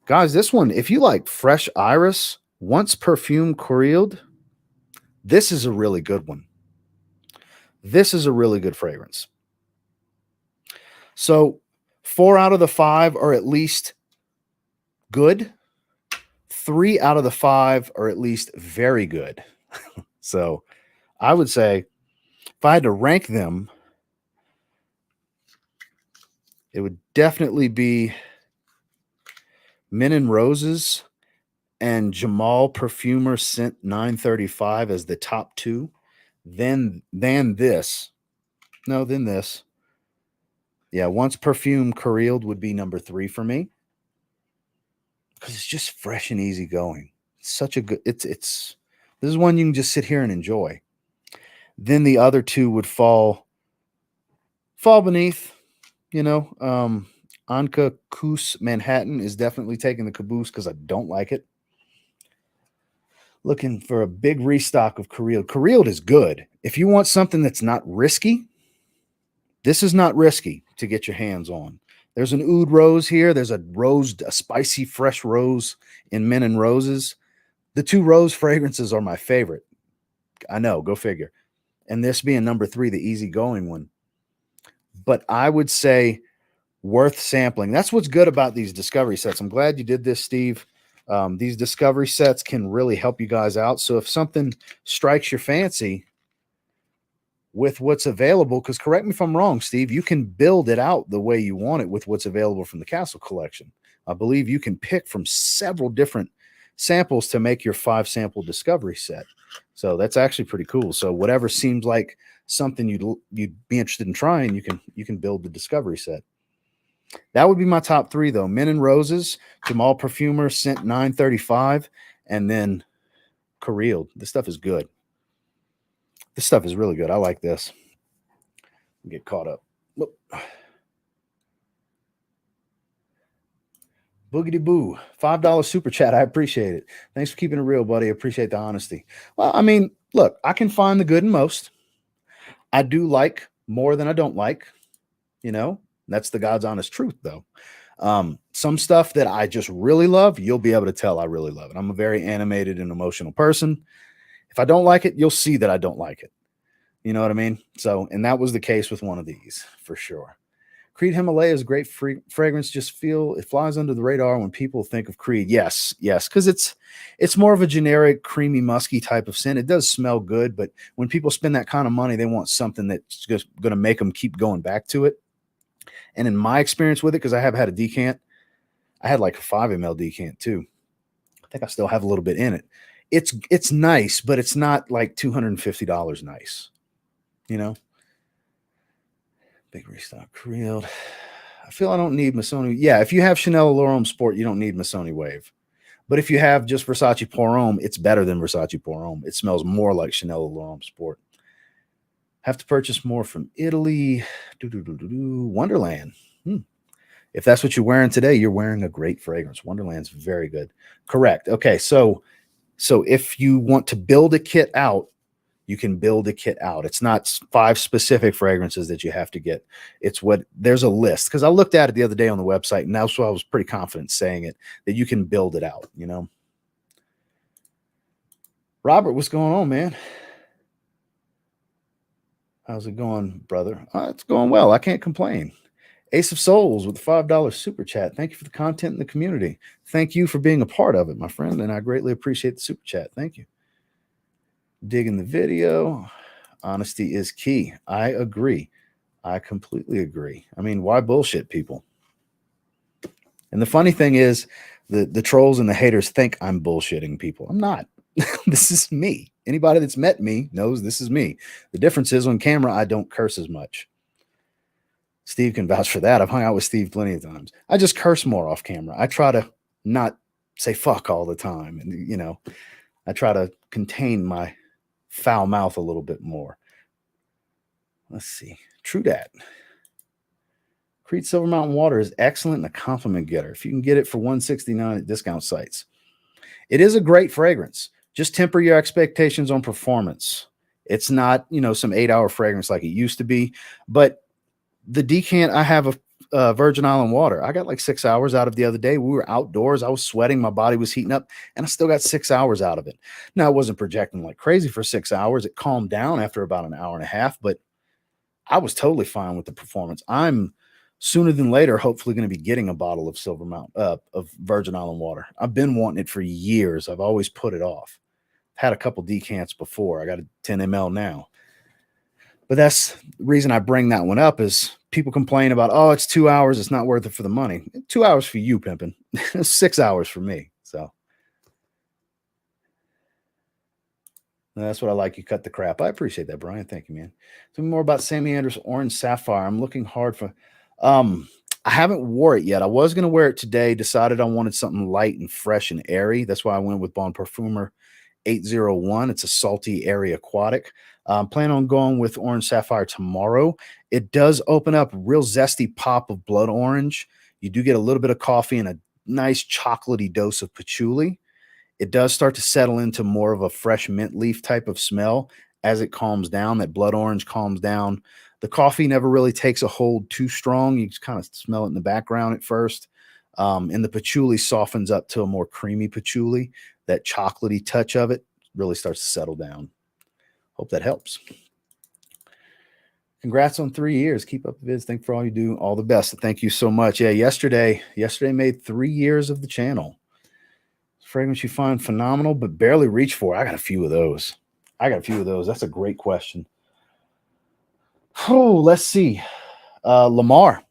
A: Guys, this one, if you like fresh iris, once perfume Korealed, this is a really good one. This is a really good fragrance. So 4 out of the 5 are at least good. 3 out of the 5 are at least very good. So I would say if I had to rank them, it would definitely be Men and Roses and Jamal Perfumer Scent 935 as the top 2. Then this. No, then this. Yeah, once perfume Korealed would be number 3 for me. Because it's just fresh and easy going. It's such a good this is one you can just sit here and enjoy. Then the other 2 would fall beneath, Anka Koos Manhattan is definitely taking the caboose because I don't like it. Looking for a big restock of Korealed. Korealed is good. If you want something that's not risky, this is not risky to get your hands on. There's an oud rose here. There's a spicy fresh rose in Men and Roses. The 2 rose fragrances are my favorite. I know, go figure. And this being number 3, the easygoing one. But I would say worth sampling. That's what's good about these discovery sets. I'm glad you did this, Steve. These discovery sets can really help you guys out. So if something strikes your fancy with what's available, because correct me if I'm wrong, Steve, you can build it out the way you want it with what's available from the Castle collection. I believe you can pick from several different samples to make your 5 sample discovery set. So that's actually pretty cool. So whatever seems like something you'd be interested in trying, you can build the discovery set. That would be my top 3 though. Men and Roses, Jamal Perfumer Scent 935, and then Korealed. This stuff is good. This stuff is really good. I like this. Get caught up. Whoop. Boogity Boo, $5 super chat. I appreciate it. Thanks for keeping it real, buddy. I appreciate the honesty. Well, I mean, look, I can find the good in most. I do like more than I don't like. That's the God's honest truth, though. Some stuff that I just really love, you'll be able to tell I really love it. I'm a very animated and emotional person. If I don't like it, you'll see that I don't like it. You know what I mean? So, and that was the case with one of these for sure. Creed Himalaya is great fragrance. Just feel it flies under the radar when people think of Creed. Yes, because it's more of a generic creamy musky type of scent. It does smell good, but when people spend that kind of money, they want something that's just going to make them keep going back to it. And in my experience with it, because I have had a decant, I had like a 5 ml decant too. I think I still have a little bit in it. It's nice, but it's not like $250 nice. Big restock Korealed. I feel I don't need Missoni. Yeah, if you have Chanel L'Homme Sport, you don't need Missoni Wave. But if you have just Versace Pour Homme, it's better than Versace Pour Homme. It smells more like Chanel L'Homme Sport. Have to purchase more from Italy. Wonderland. If that's what you're wearing today, you're wearing a great fragrance. Wonderland's very good. Correct. Okay, so if you want to build a kit out, you can build a kit out. It's not 5 specific fragrances that you have to get. It's what there's a list, because I looked at it the other day on the website, and that's why I was pretty confident saying it, that you can build it out, you know. Robert, what's going on, man? How's it going, brother? It's going well. I can't complain. Ace of Souls with the $5 super chat. Thank you for the content in the community. Thank you for being a part of it, my friend, and I greatly appreciate the super chat. Thank you. Digging the video. Honesty is key. I agree. I completely agree. I mean, why bullshit people? And the funny thing is, the trolls and the haters think I'm bullshitting people. I'm not. This is me. Anybody that's met me knows this is me. The difference is on camera, I don't curse as much. Steve can vouch for that. I've hung out with Steve plenty of times. I just curse more off camera. I try to not say fuck all the time. And, you know, I try to contain my foul mouth a little bit more. Let's see. True dat. Creed Silver Mountain Water is excellent and a compliment getter. If you can get it for $169 at discount sites. It is a great fragrance. Just temper your expectations on performance. It's not, you know, some 8-hour fragrance like it used to be, but the Decant, I have a Virgin Island water. I got like 6 hours out of the other day. We were outdoors. I was sweating. My body was heating up, and I still got 6 hours out of it. Now, I wasn't projecting like crazy for 6 hours. It calmed down after about an hour and a half, but I was totally fine with the performance. I'm sooner than later, hopefully going to be getting a bottle of Silver Mountain, of Virgin Island water. I've been wanting it for years. I've always put it off. Had a couple decants before. I got a 10 ml now. But that's the reason I bring that one up is people complain about, oh, it's 2 hours. It's not worth it for the money. 2 hours for you, pimping. 6 hours for me. So that's what I like. You cut the crap. I appreciate that, Brian. Thank you, man. Tell me more about Sammy Anders Orange Sapphire. I'm looking hard for. I haven't wore it yet. I was going to wear it today. Decided I wanted something light and fresh and airy. That's why I went with Bon Parfumer 801. It's a salty, airy aquatic. Plan on going with Orange Sapphire tomorrow. It does open up real zesty pop of blood orange. You do get a little bit of coffee and a nice chocolatey dose of patchouli. It does start to settle into more of a fresh mint leaf type of smell as it calms down. That blood orange calms down. The coffee never really takes a hold too strong. You just kind of smell it in the background at first. And the patchouli softens up to a more creamy patchouli. That chocolatey touch of it really starts to settle down. Hope that helps. Congrats on 3 years. Keep up the vids. Thank you for all you do. All the best. Thank you so much. Yeah, yesterday made 3 years of the channel. Fragrance you find phenomenal, but barely reach for. I got a few of those. That's a great question. Oh, let's see. Lamar.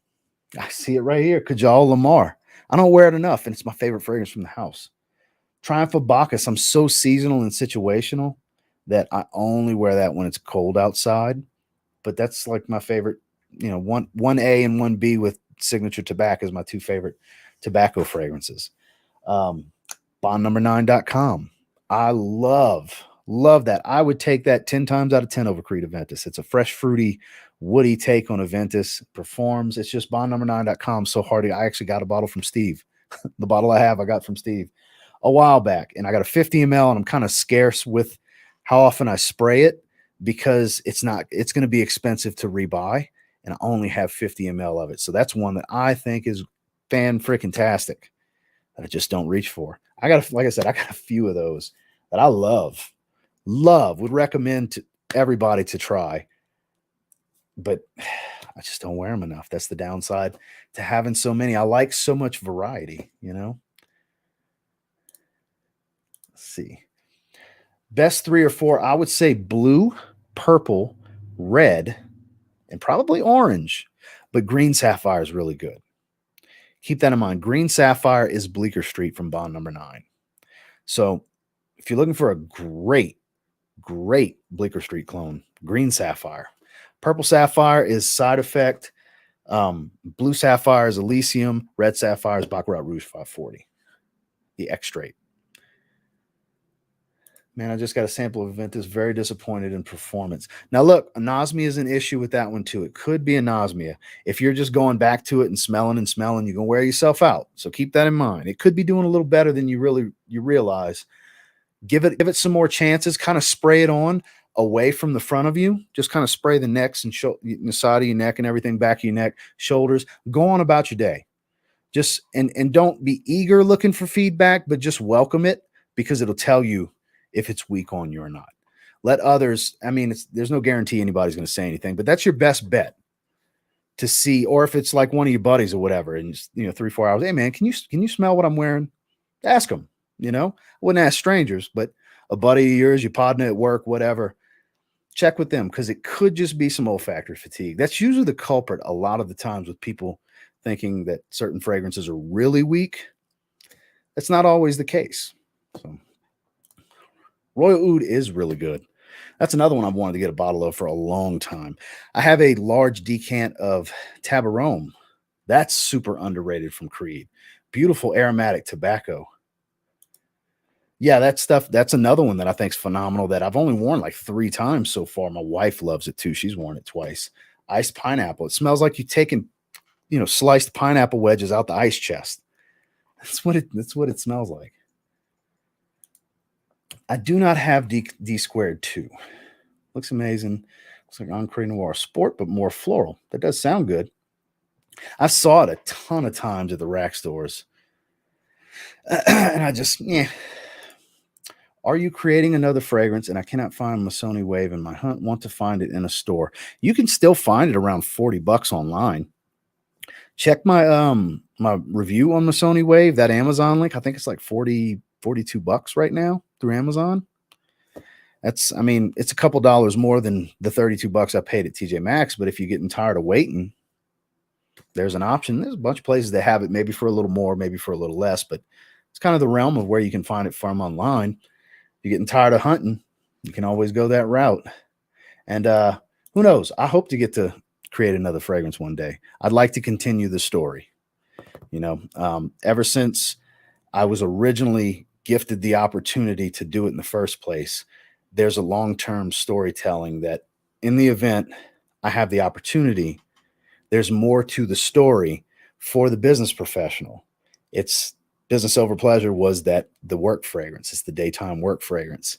A: I see it right here. Kajal Lamar. I don't wear it enough, and it's my favorite fragrance from the house. Triumph of Bacchus. I'm so seasonal and situational that I only wear that when it's cold outside. But that's like my favorite, you know, 1A and 1B with signature tobacco is my 2 favorite tobacco fragrances. Bondnumber9.com. I love that. I would take that 10 times out of 10 over Creed Aventus. It's a fresh, fruity, woody take on Aventus. Performs. It's just Bondnumber9.com. So hardy. I actually got a bottle from Steve. The bottle I got from Steve a while back, and I got a 50 ml, and I'm kind of scarce with how often I spray it because it's going to be expensive to rebuy, and I only have 50 ml of it. So that's one that I think is fan-freaking-tastic that I just don't reach for. Like I said, I got a few of those that I love, would recommend to everybody to try, but I just don't wear them enough. That's the downside to having so many. I like so much variety, you know? Let's see. Best 3 or 4, I would say blue, purple, red, and probably orange, but green sapphire is really good. Keep that in mind. Green sapphire is Bleecker Street from Bond Number 9. So if you're looking for a great Bleecker Street clone, green sapphire. Purple sapphire is Side Effect. Blue sapphire is Elysium. Red sapphire is Baccarat Rouge 540. The X-Straight. Man, I just got a sample of Aventus. Very disappointed in performance. Now, look, anosmia is an issue with that one too. It could be anosmia. If you're just going back to it and smelling, you're gonna wear yourself out. So keep that in mind. It could be doing a little better than you realize. Give it some more chances. Kind of spray it on away from the front of you. Just kind of spray the necks and the side of your neck and everything, back of your neck, shoulders. Go on about your day. Just and don't be eager looking for feedback, but just welcome it because it'll tell you if it's weak on you or not. Let others, I mean, there's no guarantee anybody's going to say anything, but that's your best bet to see. Or if it's like one of your buddies or whatever, and 3-4 hours, hey man, can you smell what I'm wearing? Ask them. I wouldn't ask strangers, but a buddy of yours, your partner at work, whatever, check with them because it could just be some olfactory fatigue. That's usually the culprit a lot of the times with people thinking that certain fragrances are really weak. That's not always the case. So Royal Oud is really good. That's another one I've wanted to get a bottle of for a long time. I have a large decant of Tabarome. That's super underrated from Creed. Beautiful aromatic tobacco. Yeah, that stuff, that's another one that I think is phenomenal that I've only worn like 3 times so far. My wife loves it too. She's worn it twice. Iced pineapple. It smells like you've taken, sliced pineapple wedges out the ice chest. That's what it smells like. I do not have D squared 2. Looks amazing. Looks like Encre Noir Sport, but more floral. That does sound good. I saw it a ton of times at the rack stores. And I just, Are you creating another fragrance? And I cannot find Masoni Wave in my hunt. Want to find it in a store. You can still find it around $40 online. Check my my review on Masoni Wave, that Amazon link. I think it's like $42 right now through Amazon. It's a couple dollars more than the $32 I paid at TJ Maxx, but if you're getting tired of waiting, there's an option. There's a bunch of places that have it, maybe for a little more, maybe for a little less, but it's kind of the realm of where you can find it from online. If you're getting tired of hunting, you can always go that route. And who knows? I hope to get to create another fragrance one day. I'd like to continue the story. Ever since I was originally gifted the opportunity to do it in the first place, there's a long-term storytelling that in the event I have the opportunity, there's more to the story for the business professional. It's business over pleasure was that the work fragrance. It's the daytime work fragrance.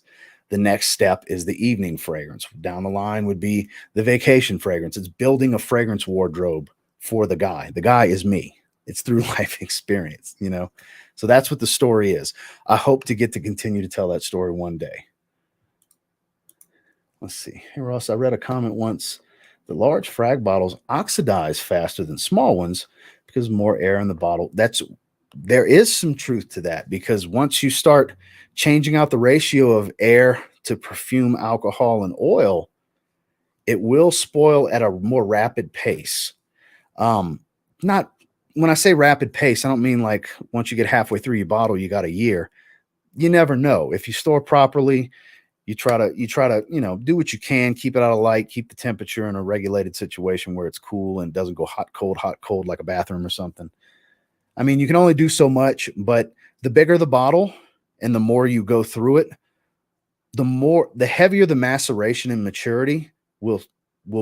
A: The next step is the evening fragrance. Down the line would be the vacation fragrance. It's building a fragrance wardrobe for the guy. The guy is me. It's through life experience, So that's what the story is. I hope to get to continue to tell that story one day. Let's see. Hey, Ross, I read a comment once. The large frag bottles oxidize faster than small ones because more air in the bottle. There is some truth to that because once you start changing out the ratio of air to perfume, alcohol, and oil, it will spoil at a more rapid pace. Not when I say rapid pace, I don't mean like once you get halfway through your bottle, you got a year. You never know. If you store properly, you try to, do what you can, keep it out of light, keep the temperature in a regulated situation where it's cool and doesn't go hot, cold, like a bathroom or something. You can only do so much, but the bigger the bottle and the more you go through it, the heavier the maceration and maturity will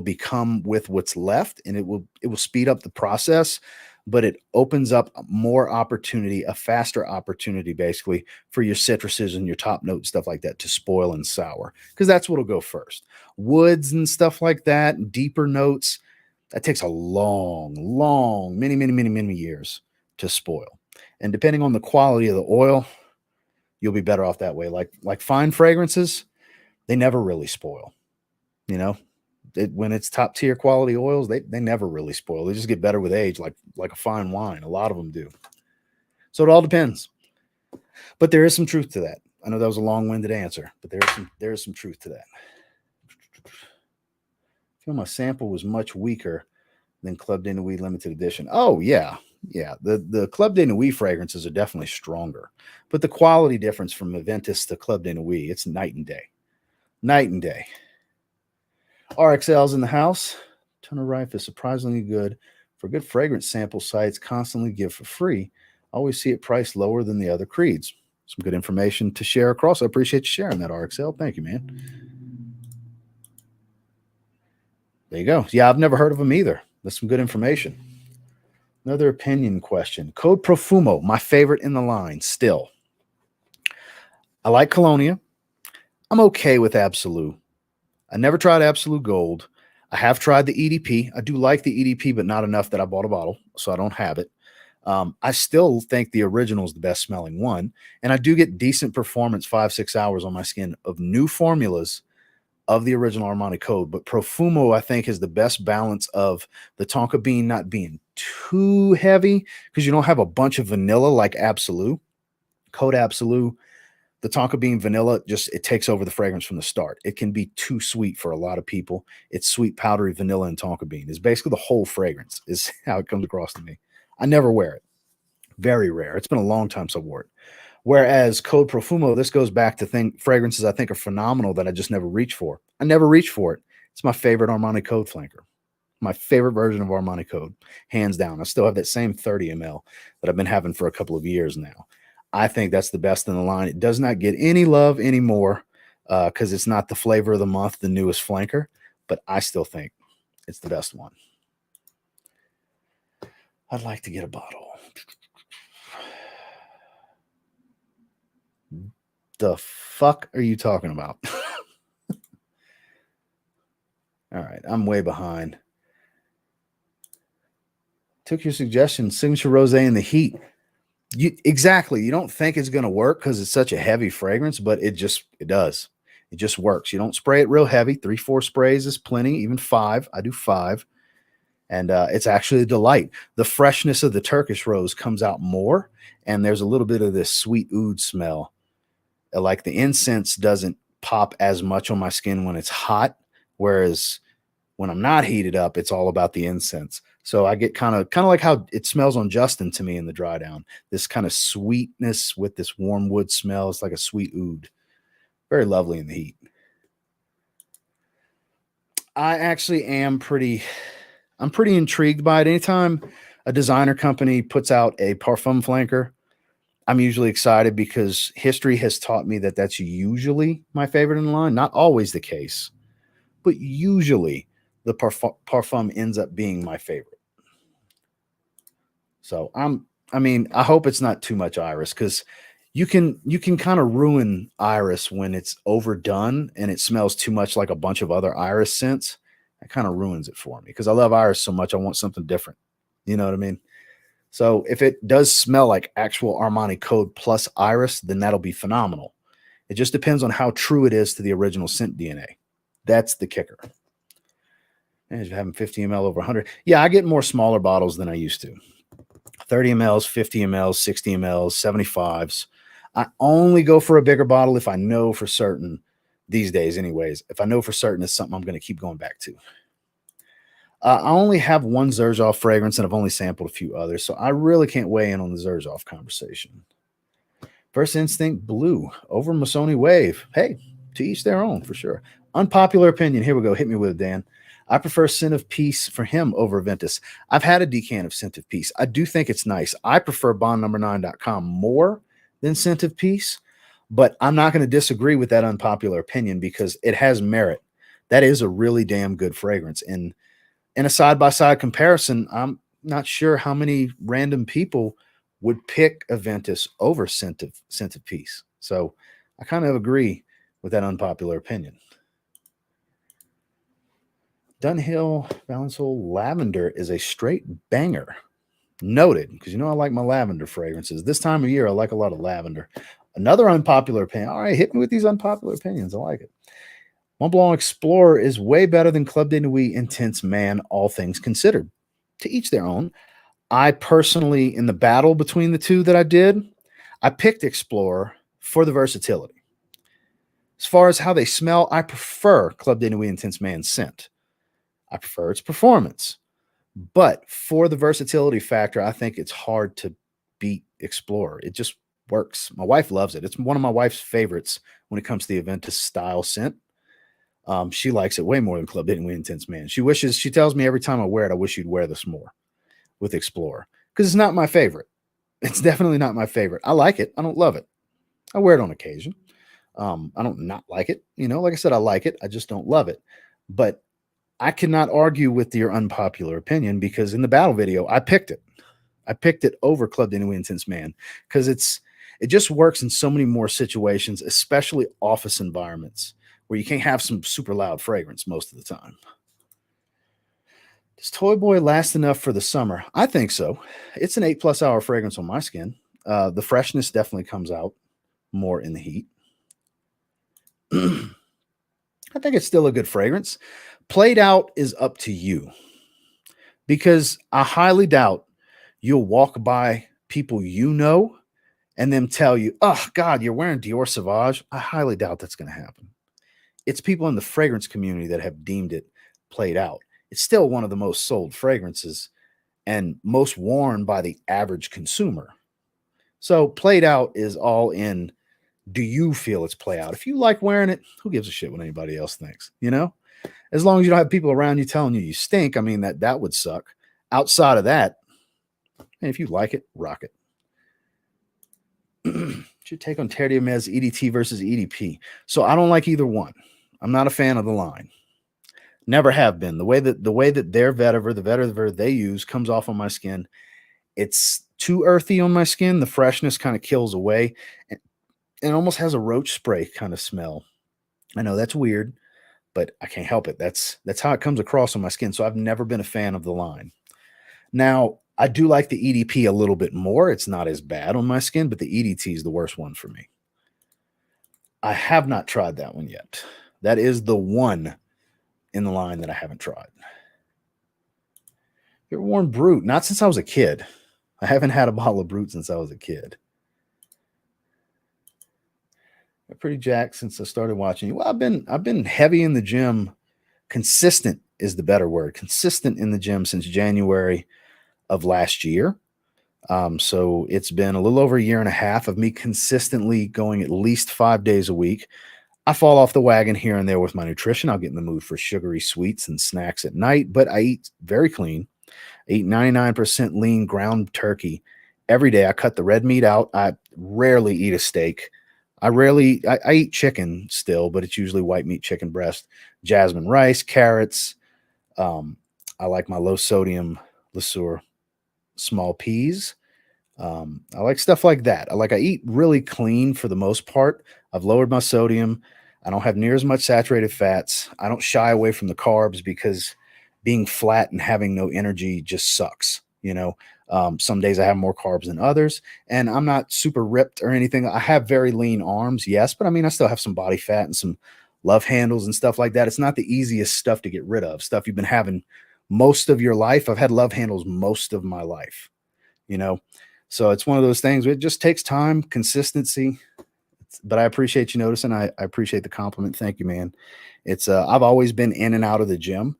A: become with what's left, and it will speed up the process, but it opens up more opportunity, a faster opportunity basically for your citruses and your top notes, stuff like that, to spoil and sour, because that's what'll go first. Woods and stuff like that, deeper notes, that takes a long, many years to spoil. And depending on the quality of the oil, you'll be better off that way. Like fine fragrances, they never really spoil. When it's top tier quality oils, they never really spoil. They just get better with age, like a fine wine. A lot of them do. So it all depends. But there is some truth to that. I know that was a long-winded answer, but there is some truth to that. I feel my sample was much weaker than Club de Nuit limited edition. Oh yeah. Yeah, the Club de Nuit fragrances are definitely stronger, but the quality difference from Aventus to Club de Nuit, it's night and day. Night and day. RXL's in the house. Turner Rife is surprisingly good for good fragrance sample sites. Constantly give for free. Always see it priced lower than the other creeds. Some good information to share across. I appreciate you sharing that, RXL. Thank you, man. There you go. Yeah, I've never heard of them either. That's some good information. Another opinion question. Code Profumo, my favorite in the line still. I like Colonia. I'm okay with Absolute. I never tried Absolute Gold. I have tried the EDP. I do like the EDP, but not enough that I bought a bottle, so I don't have it. I still think the original is the best smelling one, and I do get decent performance 5-6 hours on my skin of new formulas of the original Armani Code. But Profumo, I think, is the best balance of the tonka bean not being too heavy because you don't have a bunch of vanilla like Absolute. Code Absolute, the tonka bean vanilla, just it takes over the fragrance from the start. It can be too sweet for a lot of people. It's sweet, powdery vanilla and tonka bean. It's basically the whole fragrance is how it comes across to me. I never wear it. Very rare. It's been a long time since I wore it. Whereas Code Profumo, this goes back to fragrances I think are phenomenal that I just never reach for. I never reach for it. It's my favorite Armani Code flanker. My favorite version of Armani Code, hands down. I still have that same 30 ml that I've been having for a couple of years now. I think that's the best in the line. It does not get any love anymore because it's not the flavor of the month, the newest flanker, but I still think it's the best one. I'd like to get a bottle. The fuck are you talking about? All right, I'm way behind. Took your suggestion, signature rosé in the heat. Exactly. You don't think it's going to work because it's such a heavy fragrance, but it does. It just works. You don't spray it real heavy. 3-4 sprays is plenty, even 5. I do 5. And it's actually a delight. The freshness of the Turkish rose comes out more, and there's a little bit of this sweet oud smell. Like the incense doesn't pop as much on my skin when it's hot, whereas when I'm not heated up, it's all about the incense. So I get kind of like how it smells on Justin to me in the dry down. This kind of sweetness with this warm wood smell. It's like a sweet oud. Very lovely in the heat. I actually am I'm pretty intrigued by it. Anytime a designer company puts out a parfum flanker, I'm usually excited because history has taught me that that's usually my favorite in the line. Not always the case, but usually the parfum ends up being my favorite. So I hope it's not too much iris because you can kind of ruin iris when it's overdone and it smells too much like a bunch of other iris scents. That kind of ruins it for me because I love iris so much. I want something different. You know what I mean? So if it does smell like actual Armani Code plus iris, then that'll be phenomenal. It just depends on how true it is to the original scent DNA. That's the kicker. And you're having 50 ml over 100. Yeah, I get more smaller bottles than I used to. 30 mLs, 50 mLs, 60 mLs, 75s. I only go for a bigger bottle if I know for certain, these days anyways, if I know for certain it's something I'm going to keep going back to. I only have one Xerjoff fragrance, and I've only sampled a few others, so I really can't weigh in on the Xerjoff conversation. First Instinct Blue over Missoni Wave. Hey, to each their own, for sure. Unpopular opinion. Here we go. Hit me with it, Dan. I prefer Scent of Peace for him over Ventus. I've had a decant of Scent of Peace. I do think it's nice. I prefer bondnumber9.com more than Scent of Peace, but I'm not going to disagree with that unpopular opinion because it has merit. That is a really damn good fragrance. And in a side-by-side comparison, I'm not sure how many random people would pick a Ventus over Scent of Peace. So I kind of agree with that unpopular opinion. Dunhill Valensoul Lavender is a straight banger. Noted, because you know I like my lavender fragrances. This time of year, I like a lot of lavender. Another unpopular opinion. All right, hit me with these unpopular opinions. I like it. Mont Blanc Explorer is way better than Club de Nuit Intense Man, all things considered. To each their own. I personally, in the battle between the two that I did, I picked Explorer for the versatility. As far as how they smell, I prefer Club de Nuit Intense Man's scent. I prefer its performance. But for the versatility factor, I think it's hard to beat Explorer. It just works. My wife loves it. It's one of my wife's favorites when it comes to the Aventus style scent. She likes it way more than Club de Nuit Intense Man. She tells me every time I wear it, I wish you'd wear this more with Explorer because it's not my favorite. It's definitely not my favorite. I like it. I don't love it. I wear it on occasion. I don't not like it. Like I said, I like it. I just don't love it. But I cannot argue with your unpopular opinion because in the battle video, I picked it. I picked it over Club de Nuit Intense Man because it just works in so many more situations, especially office environments where you can't have some super loud fragrance most of the time. Does Toy Boy last enough for the summer? I think so. It's an 8+ hour fragrance on my skin. The freshness definitely comes out more in the heat. I think it's still a good fragrance. Played out is up to you because I highly doubt you'll walk by people and them tell you, oh, God, you're wearing Dior Sauvage. I highly doubt that's going to happen. It's people in the fragrance community that have deemed it played out. It's still one of the most sold fragrances and most worn by the average consumer. So played out is all in. Do you feel it's play out? If you like wearing it, who gives a shit what anybody else thinks? As long as you don't have people around you telling you stink. I mean, that would suck. Outside of that, if you like it, rock it. What's your take on Terre d'Hermes EDT versus EDP? So I don't like either one. I'm not a fan of the line. Never have been. The way that their vetiver, the vetiver they use, comes off on my skin, it's too earthy on my skin. The freshness kind of kills away, and it almost has a roach spray kind of smell. I know that's weird, but I can't help it. That's how it comes across on my skin. So I've never been a fan of the line. Now, I do like the EDP a little bit more. It's not as bad on my skin, but the EDT is the worst one for me. I have not tried that one yet. That is the one in the line that I haven't tried. You ever worn Brut? Not since I was a kid. I haven't had a bottle of Brut since I was a kid. I'm pretty jacked since I started watching you. Well, I've been heavy in the gym. Consistent is the better word. Consistent in the gym since January of last year. So it's been a little over a year and a half of me consistently going at least 5 days a week. I fall off the wagon here and there with my nutrition. I'll get in the mood for sugary sweets and snacks at night, but I eat very clean. I eat 99% lean ground turkey every day. I cut the red meat out. I rarely eat a steak. I eat chicken still, but it's usually white meat chicken breast, jasmine rice, carrots. I like my low sodium LeSueur small peas. I like stuff like that. I eat really clean for the most part. I've lowered my sodium. I don't have near as much saturated fats. I don't shy away from the carbs because being flat and having no energy just sucks. Some days I have more carbs than others, and I'm not super ripped or anything. I have very lean arms, yes, but I mean, I still have some body fat and some love handles and stuff like that. It's not the easiest stuff to get rid of. Stuff you've been having most of your life. I've had love handles most of my life, you know. So it's one of those things. It just takes time, consistency. But I appreciate you noticing. I appreciate the compliment. Thank you, man. I've always been in and out of the gym.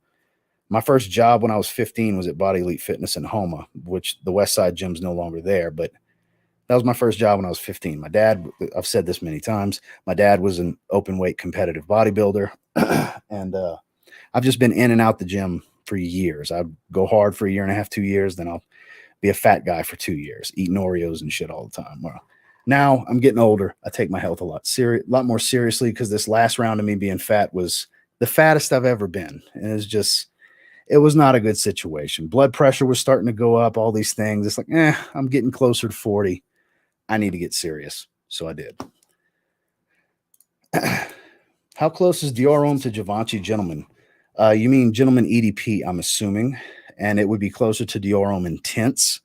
A: My first job when I was 15 was at Body Elite Fitness in Homa, which the West Side gym's no longer there. But that was my first job when I was 15. My dad, I've said this many times, my dad was an open weight competitive bodybuilder. And I've just been in and out the gym for years. I'd go hard for a year and a half, 2 years. Then I'll be a fat guy for 2 years, eating Oreos and shit all the time. Well, now I'm getting older. I take my health a lot more seriously because this last round of me being fat was the fattest I've ever been. And it was not a good situation. Blood pressure was starting to go up, all these things. It's like, I'm getting closer to 40. I need to get serious. So I did. How close is Dior Homme to Givenchy Gentleman? You mean Gentleman EDP, I'm assuming. And it would be closer to Dior Homme Intense.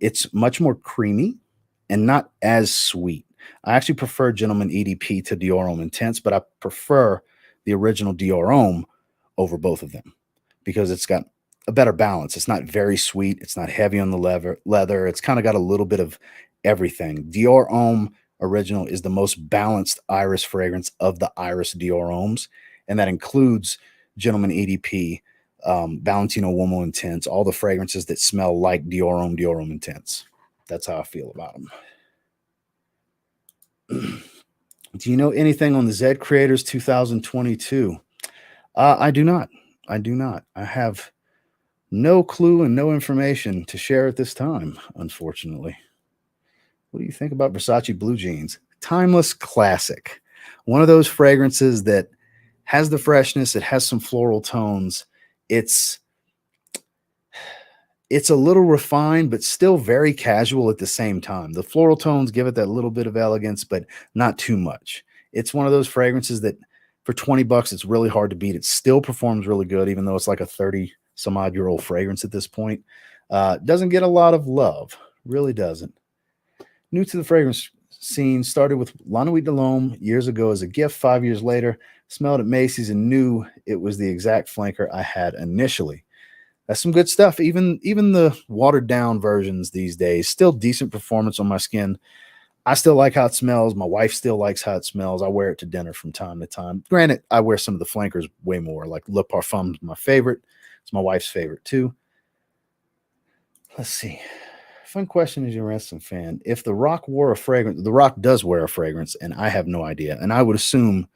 A: It's much more creamy and not as sweet. I actually prefer Gentleman EDP to Dior Homme Intense, but I prefer the original Dior Homme over both of them because it's got a better balance. It's not very sweet. It's not heavy on the leather. It's kind of got a little bit of everything. Dior Homme Original is the most balanced iris fragrance of the iris Dior Hommes, and that includes Gentleman EDP, Valentino Uomo Intense, all the fragrances that smell like Dior Homme Intense. That's how I feel about them. Do you know anything on the Z Creators 2022? I do not. I have no clue and no information to share at this time, unfortunately. What do you think about Versace Blue Jeans? Timeless classic. One of those fragrances that has the freshness, it has some floral tones. It's it's a little refined, but still very casual at the same time. The floral tones give it that little bit of elegance, but not too much. It's one of those fragrances that for 20 bucks, it's really hard to beat. It still performs really good, even though it's like a 30 some odd year old fragrance at this point. Doesn't get a lot of love, really doesn't. New to the fragrance scene, started with La Nuit de l'Homme years ago as a gift. 5 years later, smelled at Macy's and knew it was the exact flanker I had initially. That's some good stuff. Even the watered down versions these days, still decent performance on my skin. I still like how it smells. My wife still likes how it smells. I wear it to dinner from time to time. Granted, I wear some of the flankers way more. Like Le Parfum's my favorite. It's my wife's favorite too. Let's see. Fun question as you're a wrestling fan. If The Rock wore a fragrance, The Rock does wear a fragrance, and I have no idea. And I would assume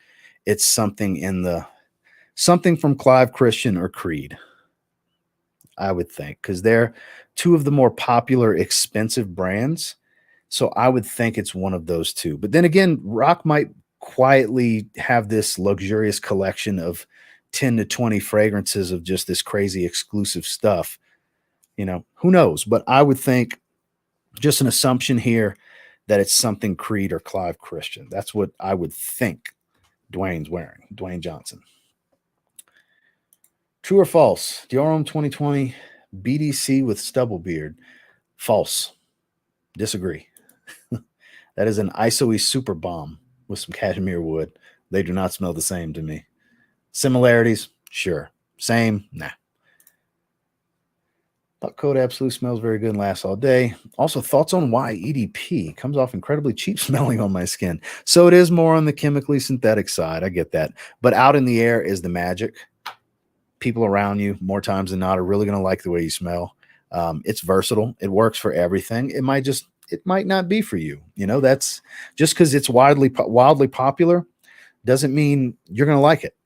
A: it's something from Clive Christian or Creed. I would think, because they're two of the more popular, expensive brands. So I would think it's one of those two. But then again, Rock might quietly have this luxurious collection of 10 to 20 fragrances of just this crazy exclusive stuff. Who knows? But I would think, just an assumption here, that it's something Creed or Clive Christian. That's what I would think Dwayne's wearing, Dwayne Johnson. True or false? Dior Homme 2020 BDC with stubble beard. False. Disagree. That is an ISOE super bomb with some cashmere wood. They do not smell the same to me. Similarities? Sure. Same? Nah. But Code Absolute smells very good and lasts all day. Also, thoughts on why EDP comes off incredibly cheap smelling on my skin. So it is more on the chemically synthetic side. I get that. But out in the air is the magic. People around you, more times than not, are really going to like the way you smell. It's versatile. It works for everything. It might not be for you. That's just because it's wildly popular doesn't mean you're going to like it.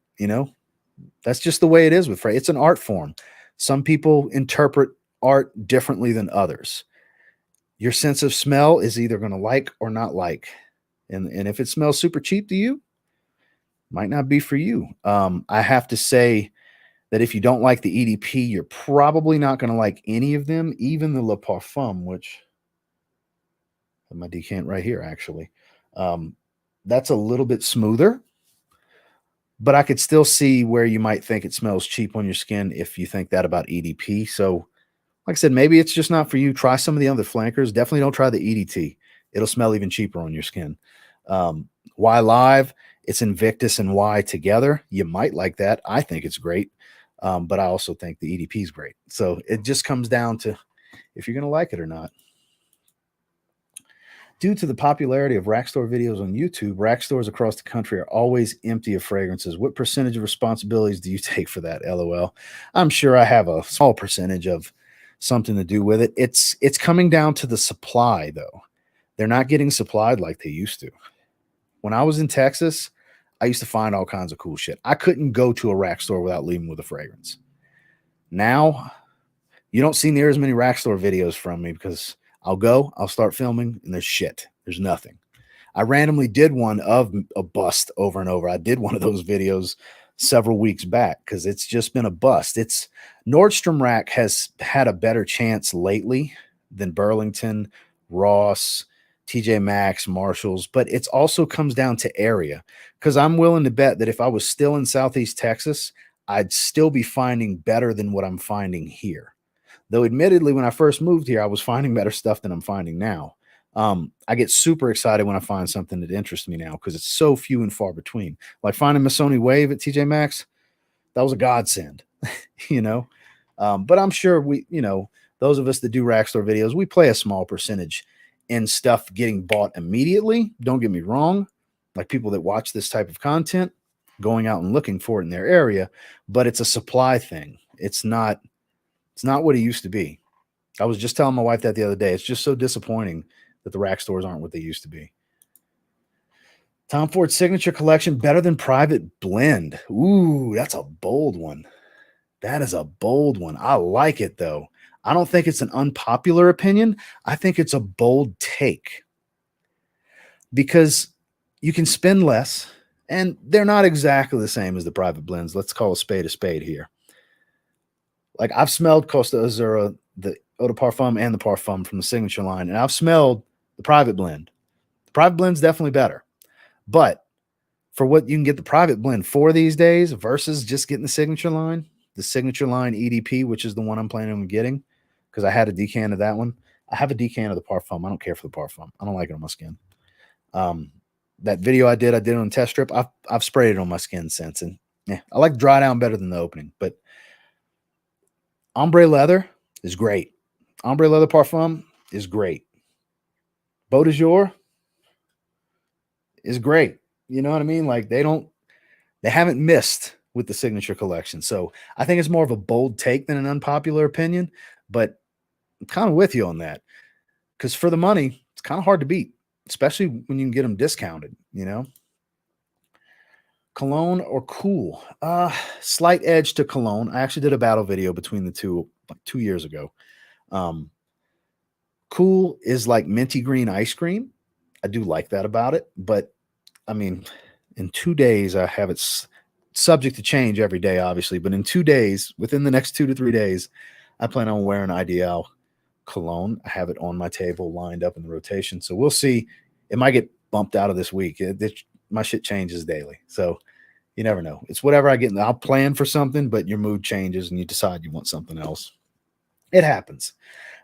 A: That's just the way it is with fragrance. It's an art form. Some people interpret art differently than others. Your sense of smell is either going to like or not like. And if it smells super cheap to you, might not be for you. I have to say that if you don't like the EDP, you're probably not going to like any of them, even the Le Parfum, which I have my decant right here, actually. That's a little bit smoother, but I could still see where you might think it smells cheap on your skin if you think that about EDP. So, like I said, maybe it's just not for you. Try some of the other flankers. Definitely don't try the EDT. It'll smell even cheaper on your skin. Y Live, it's Invictus and Y together. You might like that. I think it's great. But I also think the EDP is great. So it just comes down to if you're going to like it or not. Due to the popularity of rack store videos on YouTube, rack stores across the country are always empty of fragrances. What percentage of responsibilities do you take for that? LOL. I'm sure I have a small percentage of something to do with it. It's coming down to the supply, though. They're not getting supplied like they used to. When I was in Texas, I used to find all kinds of cool shit. I couldn't go to a rack store without leaving with a fragrance. Now, you don't see near as many rack store videos from me because I'll start filming, and there's shit. There's nothing. I randomly did one of a bust over and over. I did one of those videos several weeks back because it's just been a bust. Nordstrom Rack has had a better chance lately than Burlington, Ross, TJ Maxx, Marshalls, but it also comes down to area, because I'm willing to bet that if I was still in Southeast Texas, I'd still be finding better than what I'm finding here. Though admittedly, when I first moved here, I was finding better stuff than I'm finding now. I get super excited when I find something that interests me now because it's so few and far between. Like finding Missoni Wave at TJ Maxx, that was a godsend, But I'm sure those of us that do rack store videos, we play a small percentage in stuff getting bought immediately. Don't get me wrong. Like people that watch this type of content, going out and looking for it in their area, but it's a supply thing. It's not what it used to be. I was just telling my wife that the other day. It's just so disappointing that the rack stores aren't what they used to be. Tom Ford Signature Collection better than Private Blend. Ooh, that's a bold one. That is a bold one. I like it, though. I don't think it's an unpopular opinion. I think it's a bold take. because you can spend less, and they're not exactly the same as the private blends. Let's call a spade here. Like, I've smelled Costa Azura, the Eau de Parfum, and the Parfum from the Signature line, and I've smelled the private blend. The private blend's definitely better. But for what you can get the private blend for these days versus just getting the Signature line EDP, which is the one I'm planning on getting, because I had a decant of that one. I have a decant of the Parfum. I don't care for the Parfum. I don't like it on my skin. That video I did on a test strip. I've sprayed it on my skin since, and yeah, I like dry down better than the opening. But ombre leather is great. Ombre leather Parfum is great. Beau de Jour is great. You know what I mean? Like, they haven't missed with the Signature collection. So I think it's more of a bold take than an unpopular opinion, but I'm kind of with you on that, because for the money, it's kind of hard to beat, especially when you can get them discounted, you know? Cologne or Cool? Slight edge to Cologne. I actually did a battle video between the two like 2 years ago. Cool is like minty green ice cream. I do like that about it, but I mean, in 2 days, I have it subject to change every day, obviously, but in 2 days, within the next 2 to 3 days, I plan on wearing IDL cologne. I have it on my table lined up in the rotation. So we'll see. It might get bumped out of this week. My shit changes daily. So you never know. It's whatever I get. I'll plan for something, but your mood changes and you decide you want something else. It happens.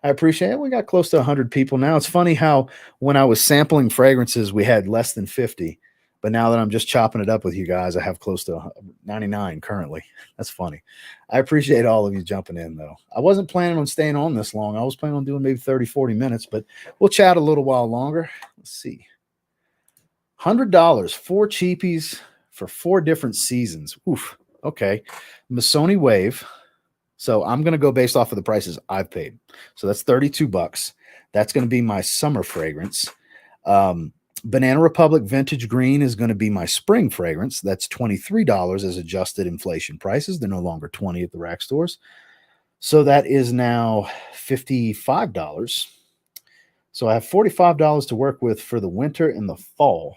A: I appreciate it. We got close to 100 people now. It's funny how when I was sampling fragrances, we had less than 50. But now that I'm just chopping it up with you guys, I have close to 99 currently. That's funny. I appreciate all of you jumping in, though. I wasn't planning on staying on this long. I was planning on doing maybe 30, 40 minutes, but we'll chat a little while longer. Let's see. $100, 4 cheapies for 4 different seasons. Oof. Okay. Missoni Wave. So I'm going to go based off of the prices I've paid. So that's $32. That's going to be my summer fragrance. Banana Republic Vintage Green is going to be my spring fragrance. That's $23 as adjusted inflation prices. They're no longer $20 at the rack stores. So that is now $55. So I have $45 to work with for the winter and the fall,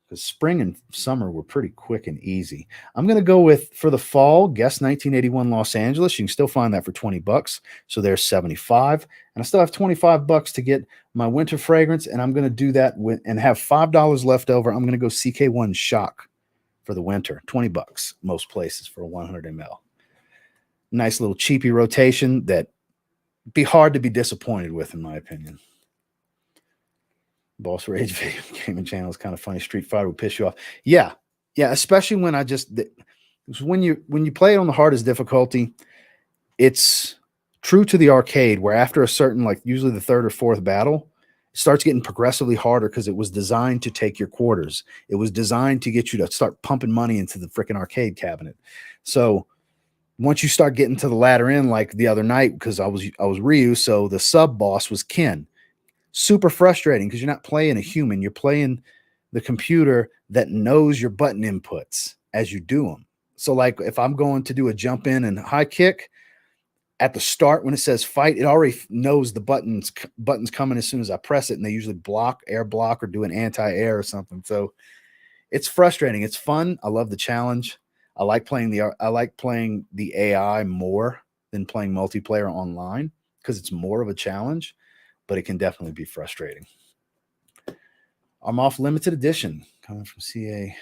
A: because spring and summer were pretty quick and easy. I'm going to go with, for the fall, Guess 1981 Los Angeles. You can still find that for $20. So there's $75. And I still have $25 to get my winter fragrance. And I'm going to do that and have $5 left over. I'm going to go CK1 Shock for the winter. $20 most places for a 100 ml. Nice little cheapy rotation that be hard to be disappointed with, in my opinion. Boss Rage video gaming channel is kind of funny. Street Fighter will piss you off. Yeah, especially when when you play it on the hardest difficulty, it's true to the arcade, where after a certain, like usually the third or fourth battle, it starts getting progressively harder because it was designed to take your quarters. It was designed to get you to start pumping money into the freaking arcade cabinet. So once you start getting to the latter end, like the other night, because I was Ryu, so the sub boss was Ken. Super frustrating because you're not playing a human. You're playing the computer that knows your button inputs as you do them. So like if I'm going to do a jump in and high kick, at the start when it says fight, it already knows the buttons coming as soon as I press it, and they usually air block or do an anti-air or something. So it's frustrating. It's fun. I love the challenge. I like playing the AI more than playing multiplayer online because it's more of a challenge, but it can definitely be frustrating. I'm off limited edition coming from CA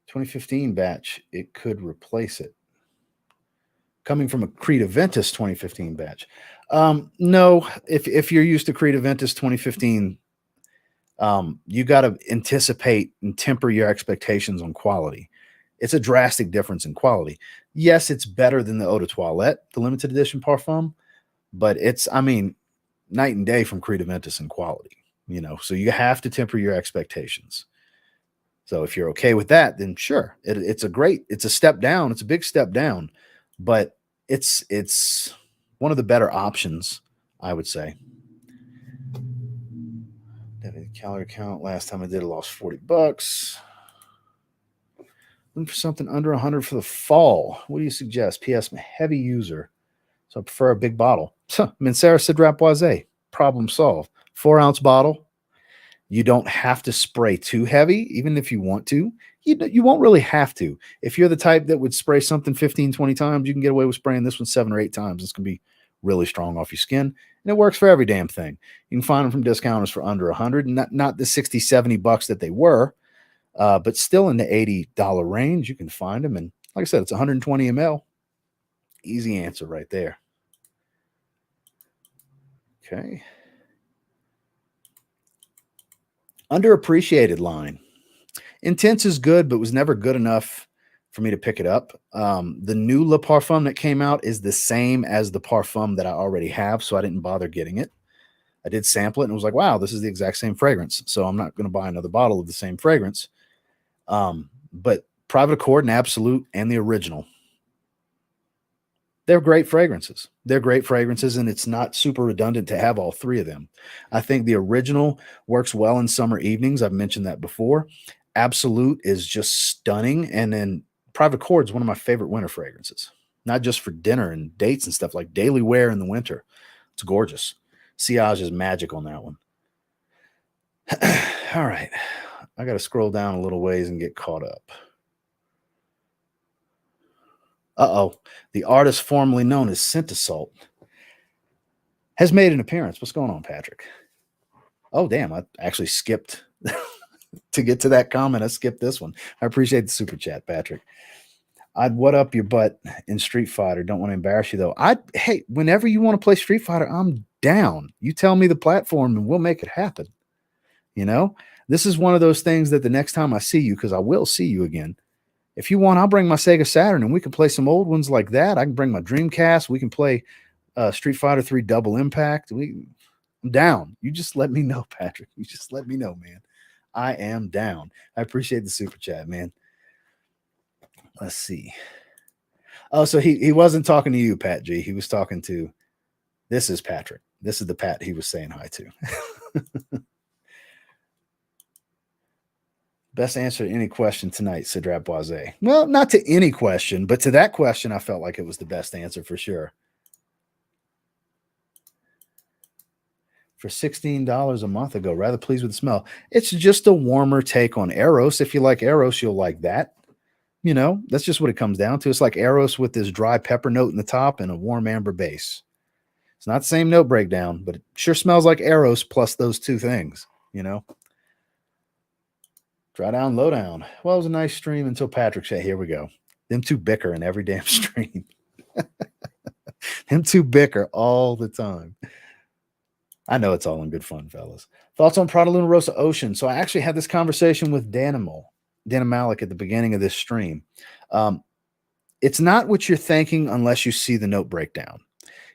A: 2015 batch. It could replace it. Coming from a Creed Aventus 2015 batch. No, if you're used to Creed Aventus 2015, you got to anticipate and temper your expectations on quality. It's a drastic difference in quality. Yes, it's better than the Eau de Toilette, the limited edition Parfum, but it's, night and day from Creed Aventus in quality, so you have to temper your expectations. So if you're okay with that, then sure, it's a step down. It's a big step down, but it's one of the better options, I would say. Calorie count. Last time I did, I lost $40. Looking for something under 100 for the fall. What do you suggest? P.S. I'm a heavy user, so I prefer a big bottle. Mancera Cidrap Boisé. Problem solved. 4-ounce bottle. You don't have to spray too heavy, even if you want to. You won't really have to. If you're the type that would spray something 15, 20 times, you can get away with spraying this one 7 or 8 times. It's going to be really strong off your skin, and it works for every damn thing. You can find them from discounters for under 100, not the 60, 70 bucks that they were, but still in the $80 range. You can find them, and like I said, it's 120 ml. Easy answer right there. Okay. Underappreciated line. Intense is good, but was never good enough for me to pick it up. The new Le Parfum that came out is the same as the Parfum that I already have, so I didn't bother getting it. I did sample it and was like, wow, this is the exact same fragrance. So I'm not going to buy another bottle of the same fragrance. But Private Accord and Absolute and the original, they're great fragrances. They're great fragrances, and it's not super redundant to have all three of them. I think the original works well in summer evenings. I've mentioned that before. Absolute is just stunning. And then Private Accord is one of my favorite winter fragrances, not just for dinner and dates and stuff, like daily wear in the winter. It's gorgeous. Sillage is magic on that one. All right. I got to scroll down a little ways and get caught up. Uh-oh. The artist formerly known as Scent Assault has made an appearance. What's going on, Patrick? Oh, damn. I actually skipped to get to that comment. I skipped this one. I appreciate the super chat, Patrick. I'd what up your butt in Street Fighter. Don't want to embarrass you, though. Hey, whenever you want to play Street Fighter, I'm down. You tell me the platform and we'll make it happen. You know, this is one of those things that the next time I see you, because I will see you again, if you want, I'll bring my Sega Saturn and we can play some old ones like that. I can bring my Dreamcast. We can play Street Fighter 3 Double Impact. I'm down. You just let me know, Patrick. You just let me know, man. I am down. I appreciate the super chat, man. Let's see. Oh, so he wasn't talking to you, Pat G. He was talking to, this is Patrick. This is the Pat he was saying hi to. Best answer to any question tonight, Sidrat Boise. Well, not to any question, but to that question, I felt like it was the best answer for sure. For $16 a month ago, rather pleased with the smell. It's just a warmer take on Eros. If you like Eros, you'll like that. You know, that's just what it comes down to. It's like Eros with this dry pepper note in the top and a warm amber base. It's not the same note breakdown, but it sure smells like Eros plus those two things, you know. Dry down, low down. Well, it was a nice stream until Patrick said, here we go. Them two bicker in every damn stream. Them two bicker all the time. I know it's all in good fun, fellas. Thoughts on Prada Luna Rosa Ocean? So I actually had this conversation with Danimal Malik at the beginning of this stream. It's not what you're thinking unless you see the note breakdown.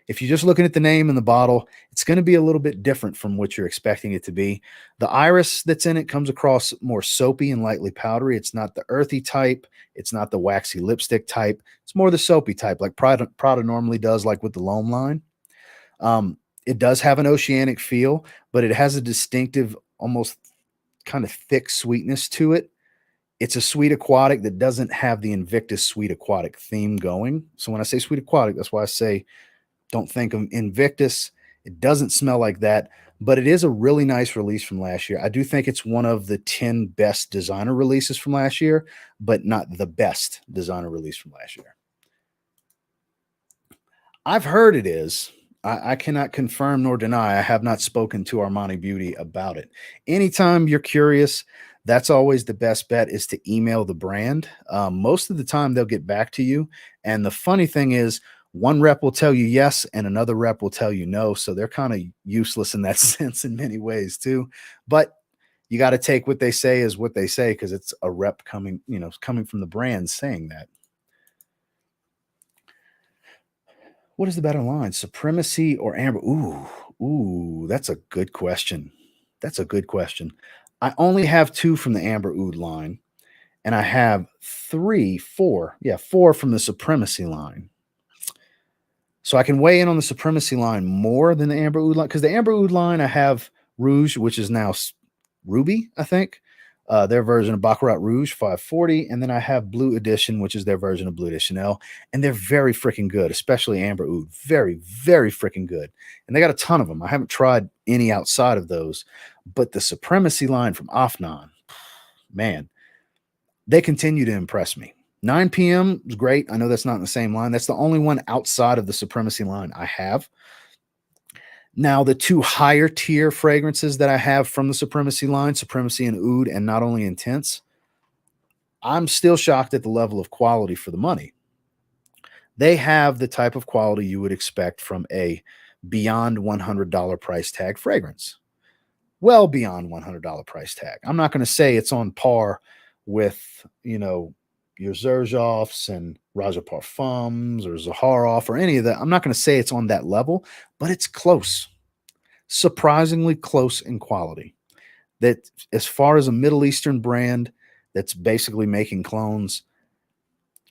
A: If you're just looking at the name and the bottle, it's going to be a little bit different from what you're expecting it to be. The iris that's in it comes across more soapy and lightly powdery. It's not the earthy type. It's not the waxy lipstick type. It's more the soapy type, like Prada normally does, like with the L'Homme line. It does have an oceanic feel, but it has a distinctive, almost kind of thick sweetness to it. It's a sweet aquatic that doesn't have the Invictus sweet aquatic theme going. So when I say sweet aquatic, that's why I say don't think of Invictus. It doesn't smell like that, but it is a really nice release from last year. I do think it's one of the 10 best designer releases from last year, but not the best designer release from last year. I've heard it is. I cannot confirm nor deny. I have not spoken to Armani Beauty about it. Anytime you're curious, that's always the best bet, is to email the brand. Most of the time they'll get back to you. And the funny thing is, one rep will tell you yes, and another rep will tell you no. So they're kind of useless in that sense in many ways too. But you got to take what they say as what they say, because it's a rep coming from the brand saying that. What is the better line, Supremacy or Amber? Ooh, that's a good question. That's a good question. I only have 2 from the Amber Oud line, and I have 4 from the Supremacy line. So I can weigh in on the Supremacy line more than the Amber Oud line, because the Amber Oud line, I have Rouge, which is now Ruby, I think. their version of Baccarat Rouge 540, and then I have Blue Edition, which is their version of Bleu de Chanel, and they're very freaking good, especially Amber Oud. Very, very freaking good. And they got a ton of them. I haven't tried any outside of those, but the Supremacy line from Afnan, man, they continue to impress me. 9 p.m. is great. I know that's not in the same line. That's the only one outside of the Supremacy line I have. Now, the two higher tier fragrances that I have from the Supremacy line, Supremacy and Oud, and Not Only Intense, I'm still shocked at the level of quality for the money. They have the type of quality you would expect from a beyond $100 price tag fragrance. Well beyond $100 price tag. I'm not going to say it's on par with, your Xerjoffs and Raja Parfums or Zaharoff or any of that. I'm not going to say it's on that level, but it's close. Surprisingly close in quality. That as far as a Middle Eastern brand that's basically making clones,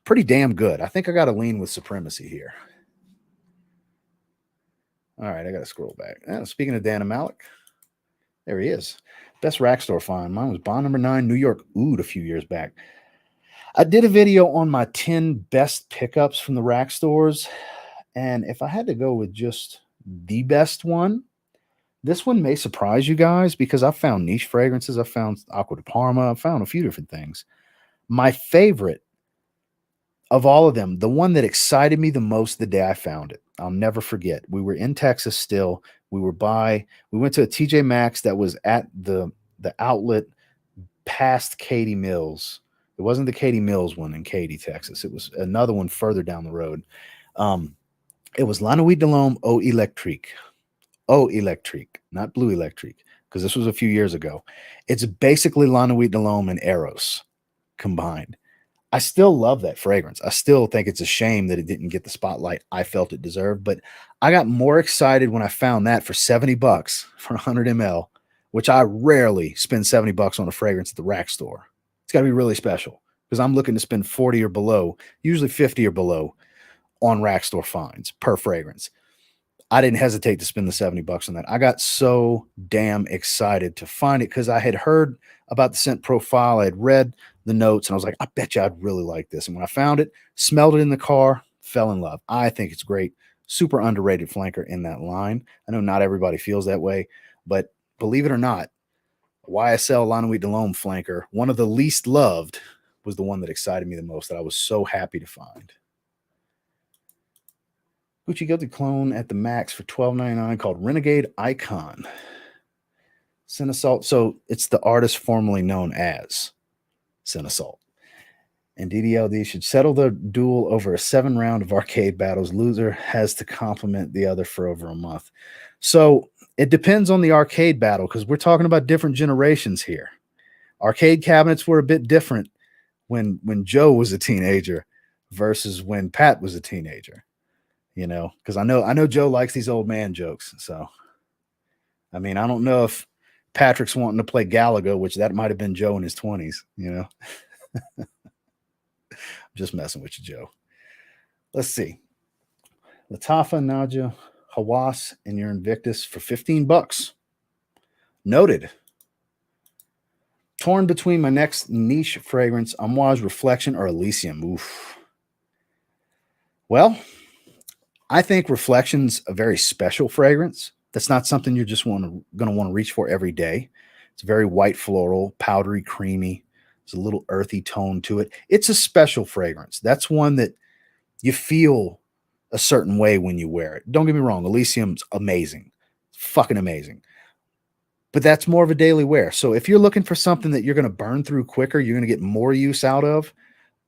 A: pretty damn good. I think I got to lean with Supremacy here. All right, I got to scroll back. Speaking of Dan Malik, there he is. Best rack store find. Mine was Bond number 9, New York Oud a few years back. I did a video on my 10 best pickups from the rack stores. And if I had to go with just the best one, this one may surprise you guys because I found niche fragrances. I found Acqua di Parma. I found a few different things. My favorite of all of them, the one that excited me the most the day I found it, I'll never forget. We were in Texas still. We went to a TJ Maxx that was at the outlet past Katy Mills. It wasn't the Katy Mills one in Katy, Texas. It was another one further down the road. It was La Nuit de l'Homme Eau Electrique. Eau Electrique, not Blue Electrique, because this was a few years ago. It's basically La Nuit de l'Homme and Eros combined. I still love that fragrance. I still think it's a shame that it didn't get the spotlight I felt it deserved, but I got more excited when I found that for $70 for 100 ml, which I rarely spend $70 on a fragrance at the rack store. It's got to be really special because I'm looking to spend 40 or below, usually 50 or below on rack store finds per fragrance. I didn't hesitate to spend the $70 on that. I got so damn excited to find it because I had heard about the scent profile. I had read the notes and I was like, I bet you I'd really like this. And when I found it, smelled it in the car, fell in love. I think it's great. Super underrated flanker in that line. I know not everybody feels that way, but believe it or not, YSL La Nuit de l'Homme flanker, one of the least loved, was the one that excited me the most, that I was so happy to find. Gucci Guilty clone at the max for $12.99 called Renegade Icon. Cinasalt. So it's the artist formerly known as Cinasalt. And DDLD should settle the duel over a 7 round of arcade battles. Loser has to compliment the other for over a month. So it depends on the arcade battle because we're talking about different generations here. Arcade cabinets were a bit different when Joe was a teenager versus when Pat was a teenager. Because I know Joe likes these old man jokes. So, I mean, I don't know if Patrick's wanting to play Galaga, which that might have been Joe in his 20s, I'm just messing with you, Joe. Let's see. Latafa, Naja, Hawass, and your Invictus for $15. Noted. Torn between my next niche fragrance, Amouage Reflection or Elysium. Oof. Well, I think Reflection's a very special fragrance. That's not something you're just going to want to reach for every day. It's very white floral, powdery, creamy. There's a little earthy tone to it. It's a special fragrance. That's one that you feel a certain way when you wear it. Don't get me wrong. Elysium's amazing. Fucking amazing. But that's more of a daily wear. So if you're looking for something that you're going to burn through quicker, you're going to get more use out of,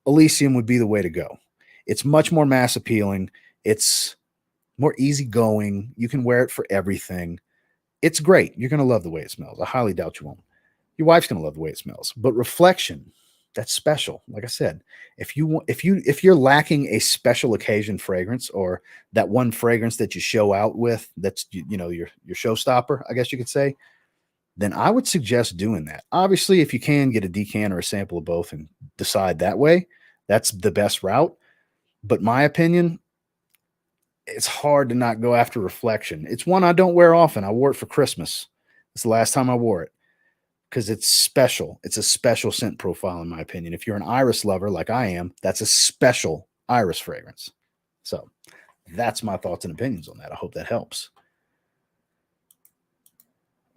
A: Elysium would be the way to go. It's much more mass appealing. It's more easygoing. You can wear it for everything. It's great. You're going to love the way it smells. I highly doubt you won't. Your wife's going to love the way it smells. But Reflection, that's special. Like I said, if you're lacking a special occasion fragrance or that one fragrance that you show out with, that's your showstopper, I guess you could say, then I would suggest doing that. Obviously, if you can get a decant or a sample of both and decide that way, that's the best route. But my opinion, it's hard to not go after Reflection. It's one I don't wear often. I wore it for Christmas. It's the last time I wore it. because it's special. It's a special scent profile, in my opinion. If you're an iris lover like I am, that's a special iris fragrance. So that's my thoughts and opinions on that. I hope that helps.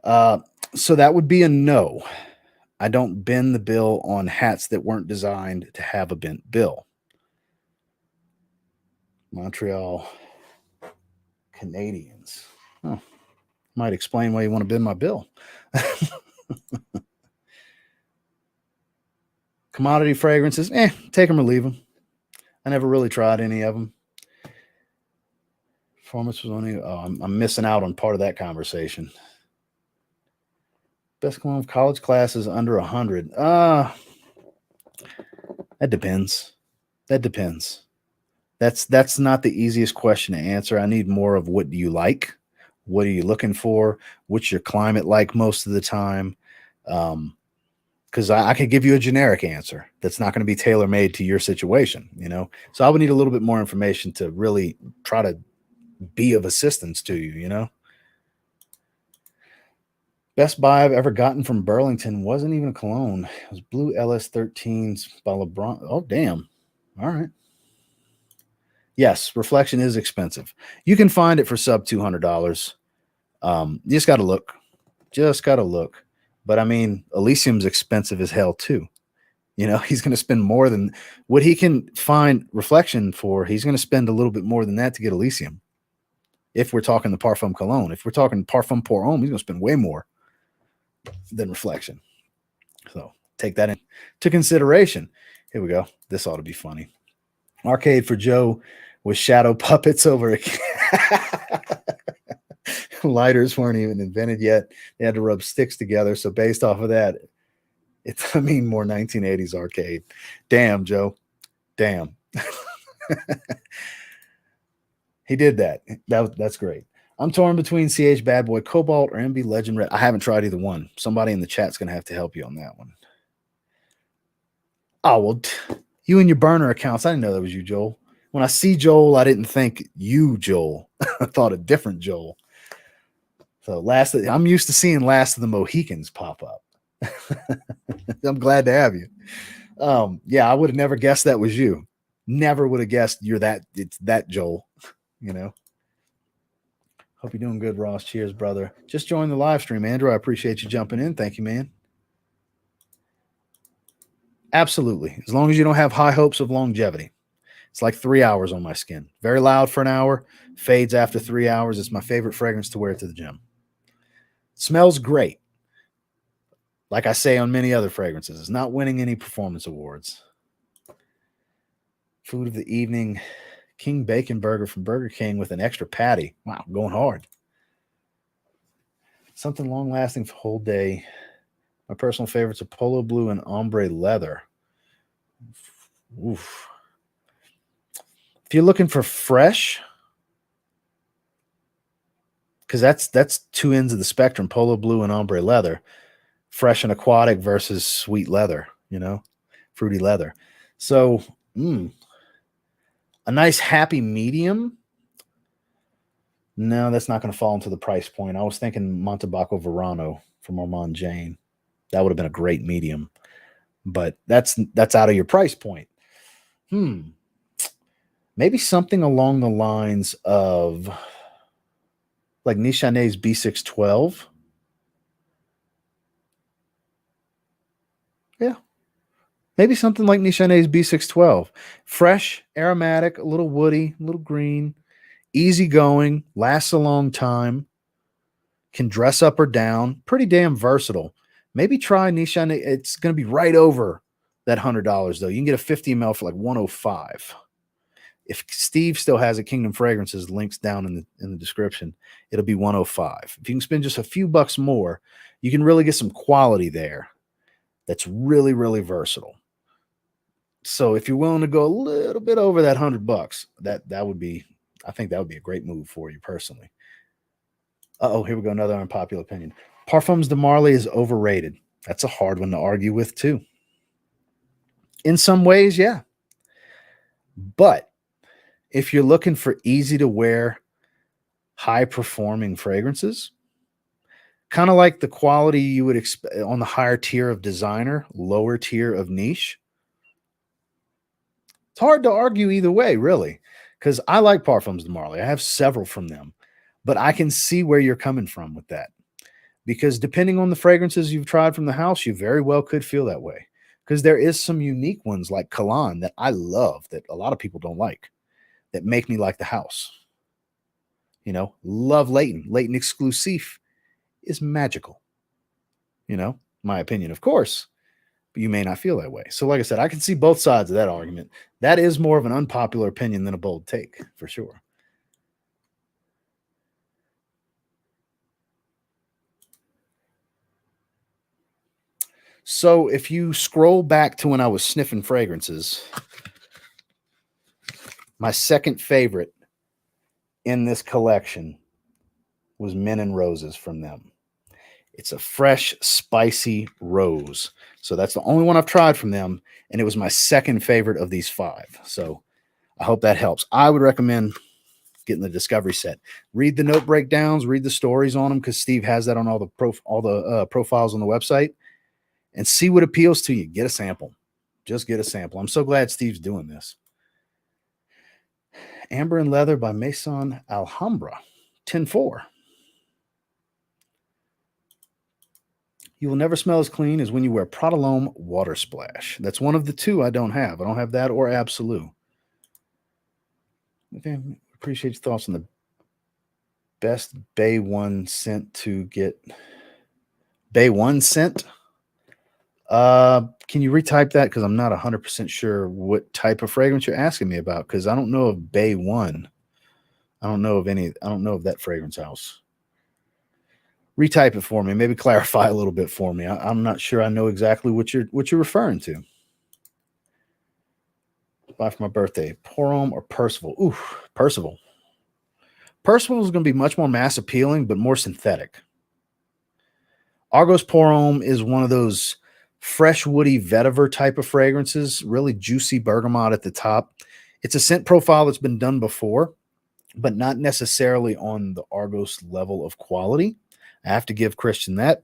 A: So that would be a no. I don't bend the bill on hats that weren't designed to have a bent bill. Montreal Canadians. Oh, might explain why you want to bend my bill. Commodity fragrances, take them or leave them. I never really tried any of them. Performance was only. Oh, I'm missing out on part of that conversation. Best cologne of college classes under 100. That depends. That depends. That's not the easiest question to answer. I need more of what do you like? What are you looking for? What's your climate like most of the time? Because I could give you a generic answer that's not going to be tailor made to your situation, So I would need a little bit more information to really try to be of assistance to you, Best buy I've ever gotten from Burlington wasn't even a cologne. It was blue LS13s by LeBron. Oh, damn. All right. Yes, Reflection is expensive. You can find it for sub $200. You just got to look. Just got to look. But I mean, Elysium's expensive as hell too. He's going to spend more than what he can find Reflection for. He's going to spend a little bit more than that to get Elysium. If we're talking the Parfum Cologne, if we're talking Parfum Pour Homme, he's going to spend way more than Reflection. So take that into consideration. Here we go. This ought to be funny. Arcade for Joe with shadow puppets over lighters weren't even invented yet. They had to rub sticks together. So based off of that, it's more 1980s arcade. Damn, Joe. Damn. He did that. That's great. I'm torn between CH Bad Boy Cobalt or MB Legend Red. I haven't tried either one. Somebody in the chat's going to have to help you on that one. Oh, well, you and your burner accounts. I didn't know that was you, Joel. When I see Joel, I didn't think you, Joel. I thought a different Joel. So I'm used to seeing Last of the Mohicans pop up. I'm glad to have you. Yeah, I would have never guessed that was you. Never would have guessed it's that Joel, Hope you're doing good, Ross. Cheers, brother. Just joined the live stream, Andrew. I appreciate you jumping in. Thank you, man. Absolutely. As long as you don't have high hopes of longevity. It's like 3 hours on my skin. Very loud for an hour, fades after 3 hours. It's my favorite fragrance to wear to the gym. Smells great. Like I say on many other fragrances, it's not winning any performance awards. Food of the evening, King Bacon Burger from Burger King with an extra patty. Wow, going hard. Something long-lasting for whole day. My personal favorites are Polo Blue and Ombre Leather. Oof. If you're looking for fresh, because that's two ends of the spectrum, Polo Blue and Ombre Leather. Fresh and aquatic versus sweet leather, fruity leather. So, a nice happy medium. No, that's not going to fall into the price point. I was thinking Montebaco Verano from Armand Jane. That would have been a great medium, but that's out of your price point. Maybe something along the lines of like Nishane's B612. Yeah. Maybe something like Nishane's B612. Fresh, aromatic, a little woody, a little green, easygoing, lasts a long time, can dress up or down, pretty damn versatile. Maybe try Nishane. It's going to be right over that $100, though. You can get a 50 ml for like $105. If Steve still has it, Kingdom Fragrances, links down in the description, it'll be $105. If you can spend just a few bucks more, you can really get some quality there that's really, really versatile. So if you're willing to go a little bit over that $100, that would be, I think that would be a great move for you personally. Here we go. Another unpopular opinion. Parfums de Marly is overrated. That's a hard one to argue with too. In some ways, yeah. But if you're looking for easy to wear, high performing fragrances, kind of like the quality you would expect on the higher tier of designer, lower tier of niche. It's hard to argue either way, really, because I like Parfums de Marly. I have several from them, but I can see where you're coming from with that. Because depending on the fragrances you've tried from the house, you very well could feel that way. Because there is some unique ones like Cologne that I love that a lot of people don't like that make me like the house. You know, love Leighton. Leighton Exclusive is magical. You know, my opinion, of course, but you may not feel that way. So, like I said, I can see both sides of that argument. That is more of an unpopular opinion than a bold take, for sure. So, if you scroll back to when I was sniffing fragrances, my second favorite in this collection was Men and Roses from them. It's a fresh, spicy rose. So that's the only one I've tried from them. And it was my second favorite of these 5. So I hope that helps. I would recommend getting the discovery set. Read the note breakdowns, read the stories on them, because Steve has that on all the profiles on the website, and see what appeals to you. Get a sample. Just get a sample. I'm so glad Steve's doing this. Amber and Leather by Maison Alhambra, 10-4. You will never smell as clean as when you wear Prada L'Homme Water Splash. That's one of the 2 I don't have. I don't have that or Absolute. Okay, appreciate your thoughts on the best Bay 1 scent to get. Bay 1 scent? Can you retype that? Because I'm not 100% sure what type of fragrance you're asking me about, because I don't know of Bay 1. I don't know of that fragrance house. Retype it for me. Maybe clarify a little bit for me. I'm not sure I know exactly what you're referring to. Buy for my birthday. Porom or Percival? Ooh, Percival. Percival is going to be much more mass appealing, but more synthetic. Argos Porom is one of those fresh, woody vetiver type of fragrances, really juicy bergamot at the top. It's a scent profile that's been done before, but not necessarily on the Argos level of quality. I have to give Christian that.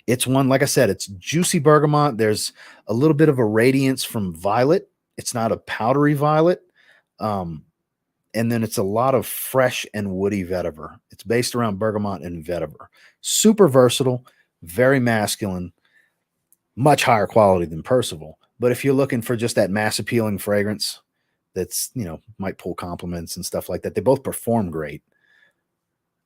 A: It's one, like I said, it's juicy bergamot. There's a little bit of a radiance from violet. It's not a powdery violet. And then it's a lot of fresh and woody vetiver. It's based around bergamot and vetiver. Super versatile, very masculine, much higher quality than Percival. But if you're looking for just that mass appealing fragrance that's, might pull compliments and stuff like that, they both perform great.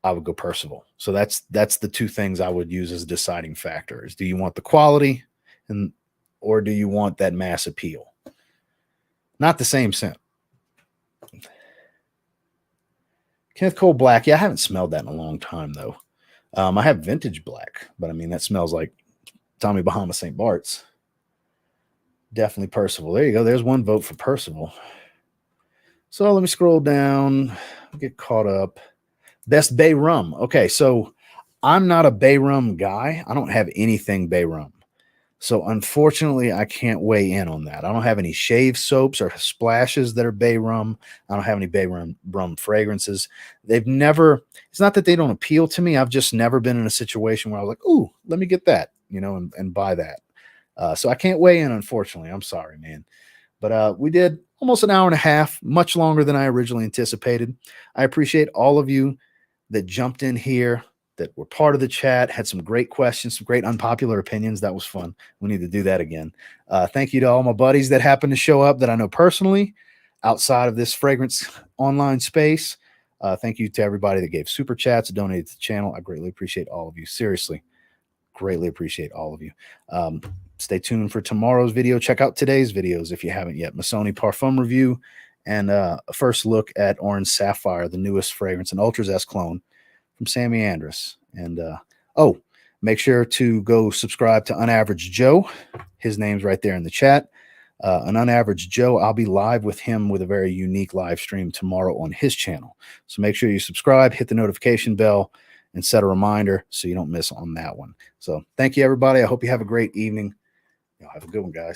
A: I would go Percival. So that's the 2 things I would use as deciding factors. Do you want the quality or do you want that mass appeal? Not the same scent. Kenneth Cole Black. Yeah, I haven't smelled that in a long time, though. I have Vintage Black, but I mean, that smells like Tommy Bahama St. Bart's. Definitely Percival. There you go. There's one vote for Percival. So let me scroll down, get caught up. Best Bay Rum. Okay, so I'm not a Bay Rum guy. I don't have anything Bay Rum. So unfortunately, I can't weigh in on that. I don't have any shave soaps or splashes that are Bay Rum. I don't have any Bay Rum fragrances. It's not that they don't appeal to me. I've just never been in a situation where I was like, ooh, let me get that, and buy that. So I can't weigh in, unfortunately. I'm sorry, man. But we did almost an hour and a half, much longer than I originally anticipated. I appreciate all of you that jumped in here, that were part of the chat, had some great questions, some great unpopular opinions. That was fun. We need to do that again. Thank you to all my buddies that happened to show up that I know personally outside of this fragrance online space. Thank you to everybody that gave super chats, donated to the channel. I greatly appreciate all of you. Seriously, greatly appreciate all of you. Stay tuned for tomorrow's video. Check out today's videos if you haven't yet. Missoni Parfum review and a first look at Orange Sapphire, the newest fragrance, an Ultra Zest clone from Sammy Andrus. And make sure to go subscribe to Unaverage Joe. His name's right there in the chat. An Unaverage Joe, I'll be live with him with a very unique live stream tomorrow on his channel. So make sure you subscribe, hit the notification bell, and set a reminder so you don't miss on that one. So thank you, everybody. I hope you have a great evening. Y'all have a good one, guys.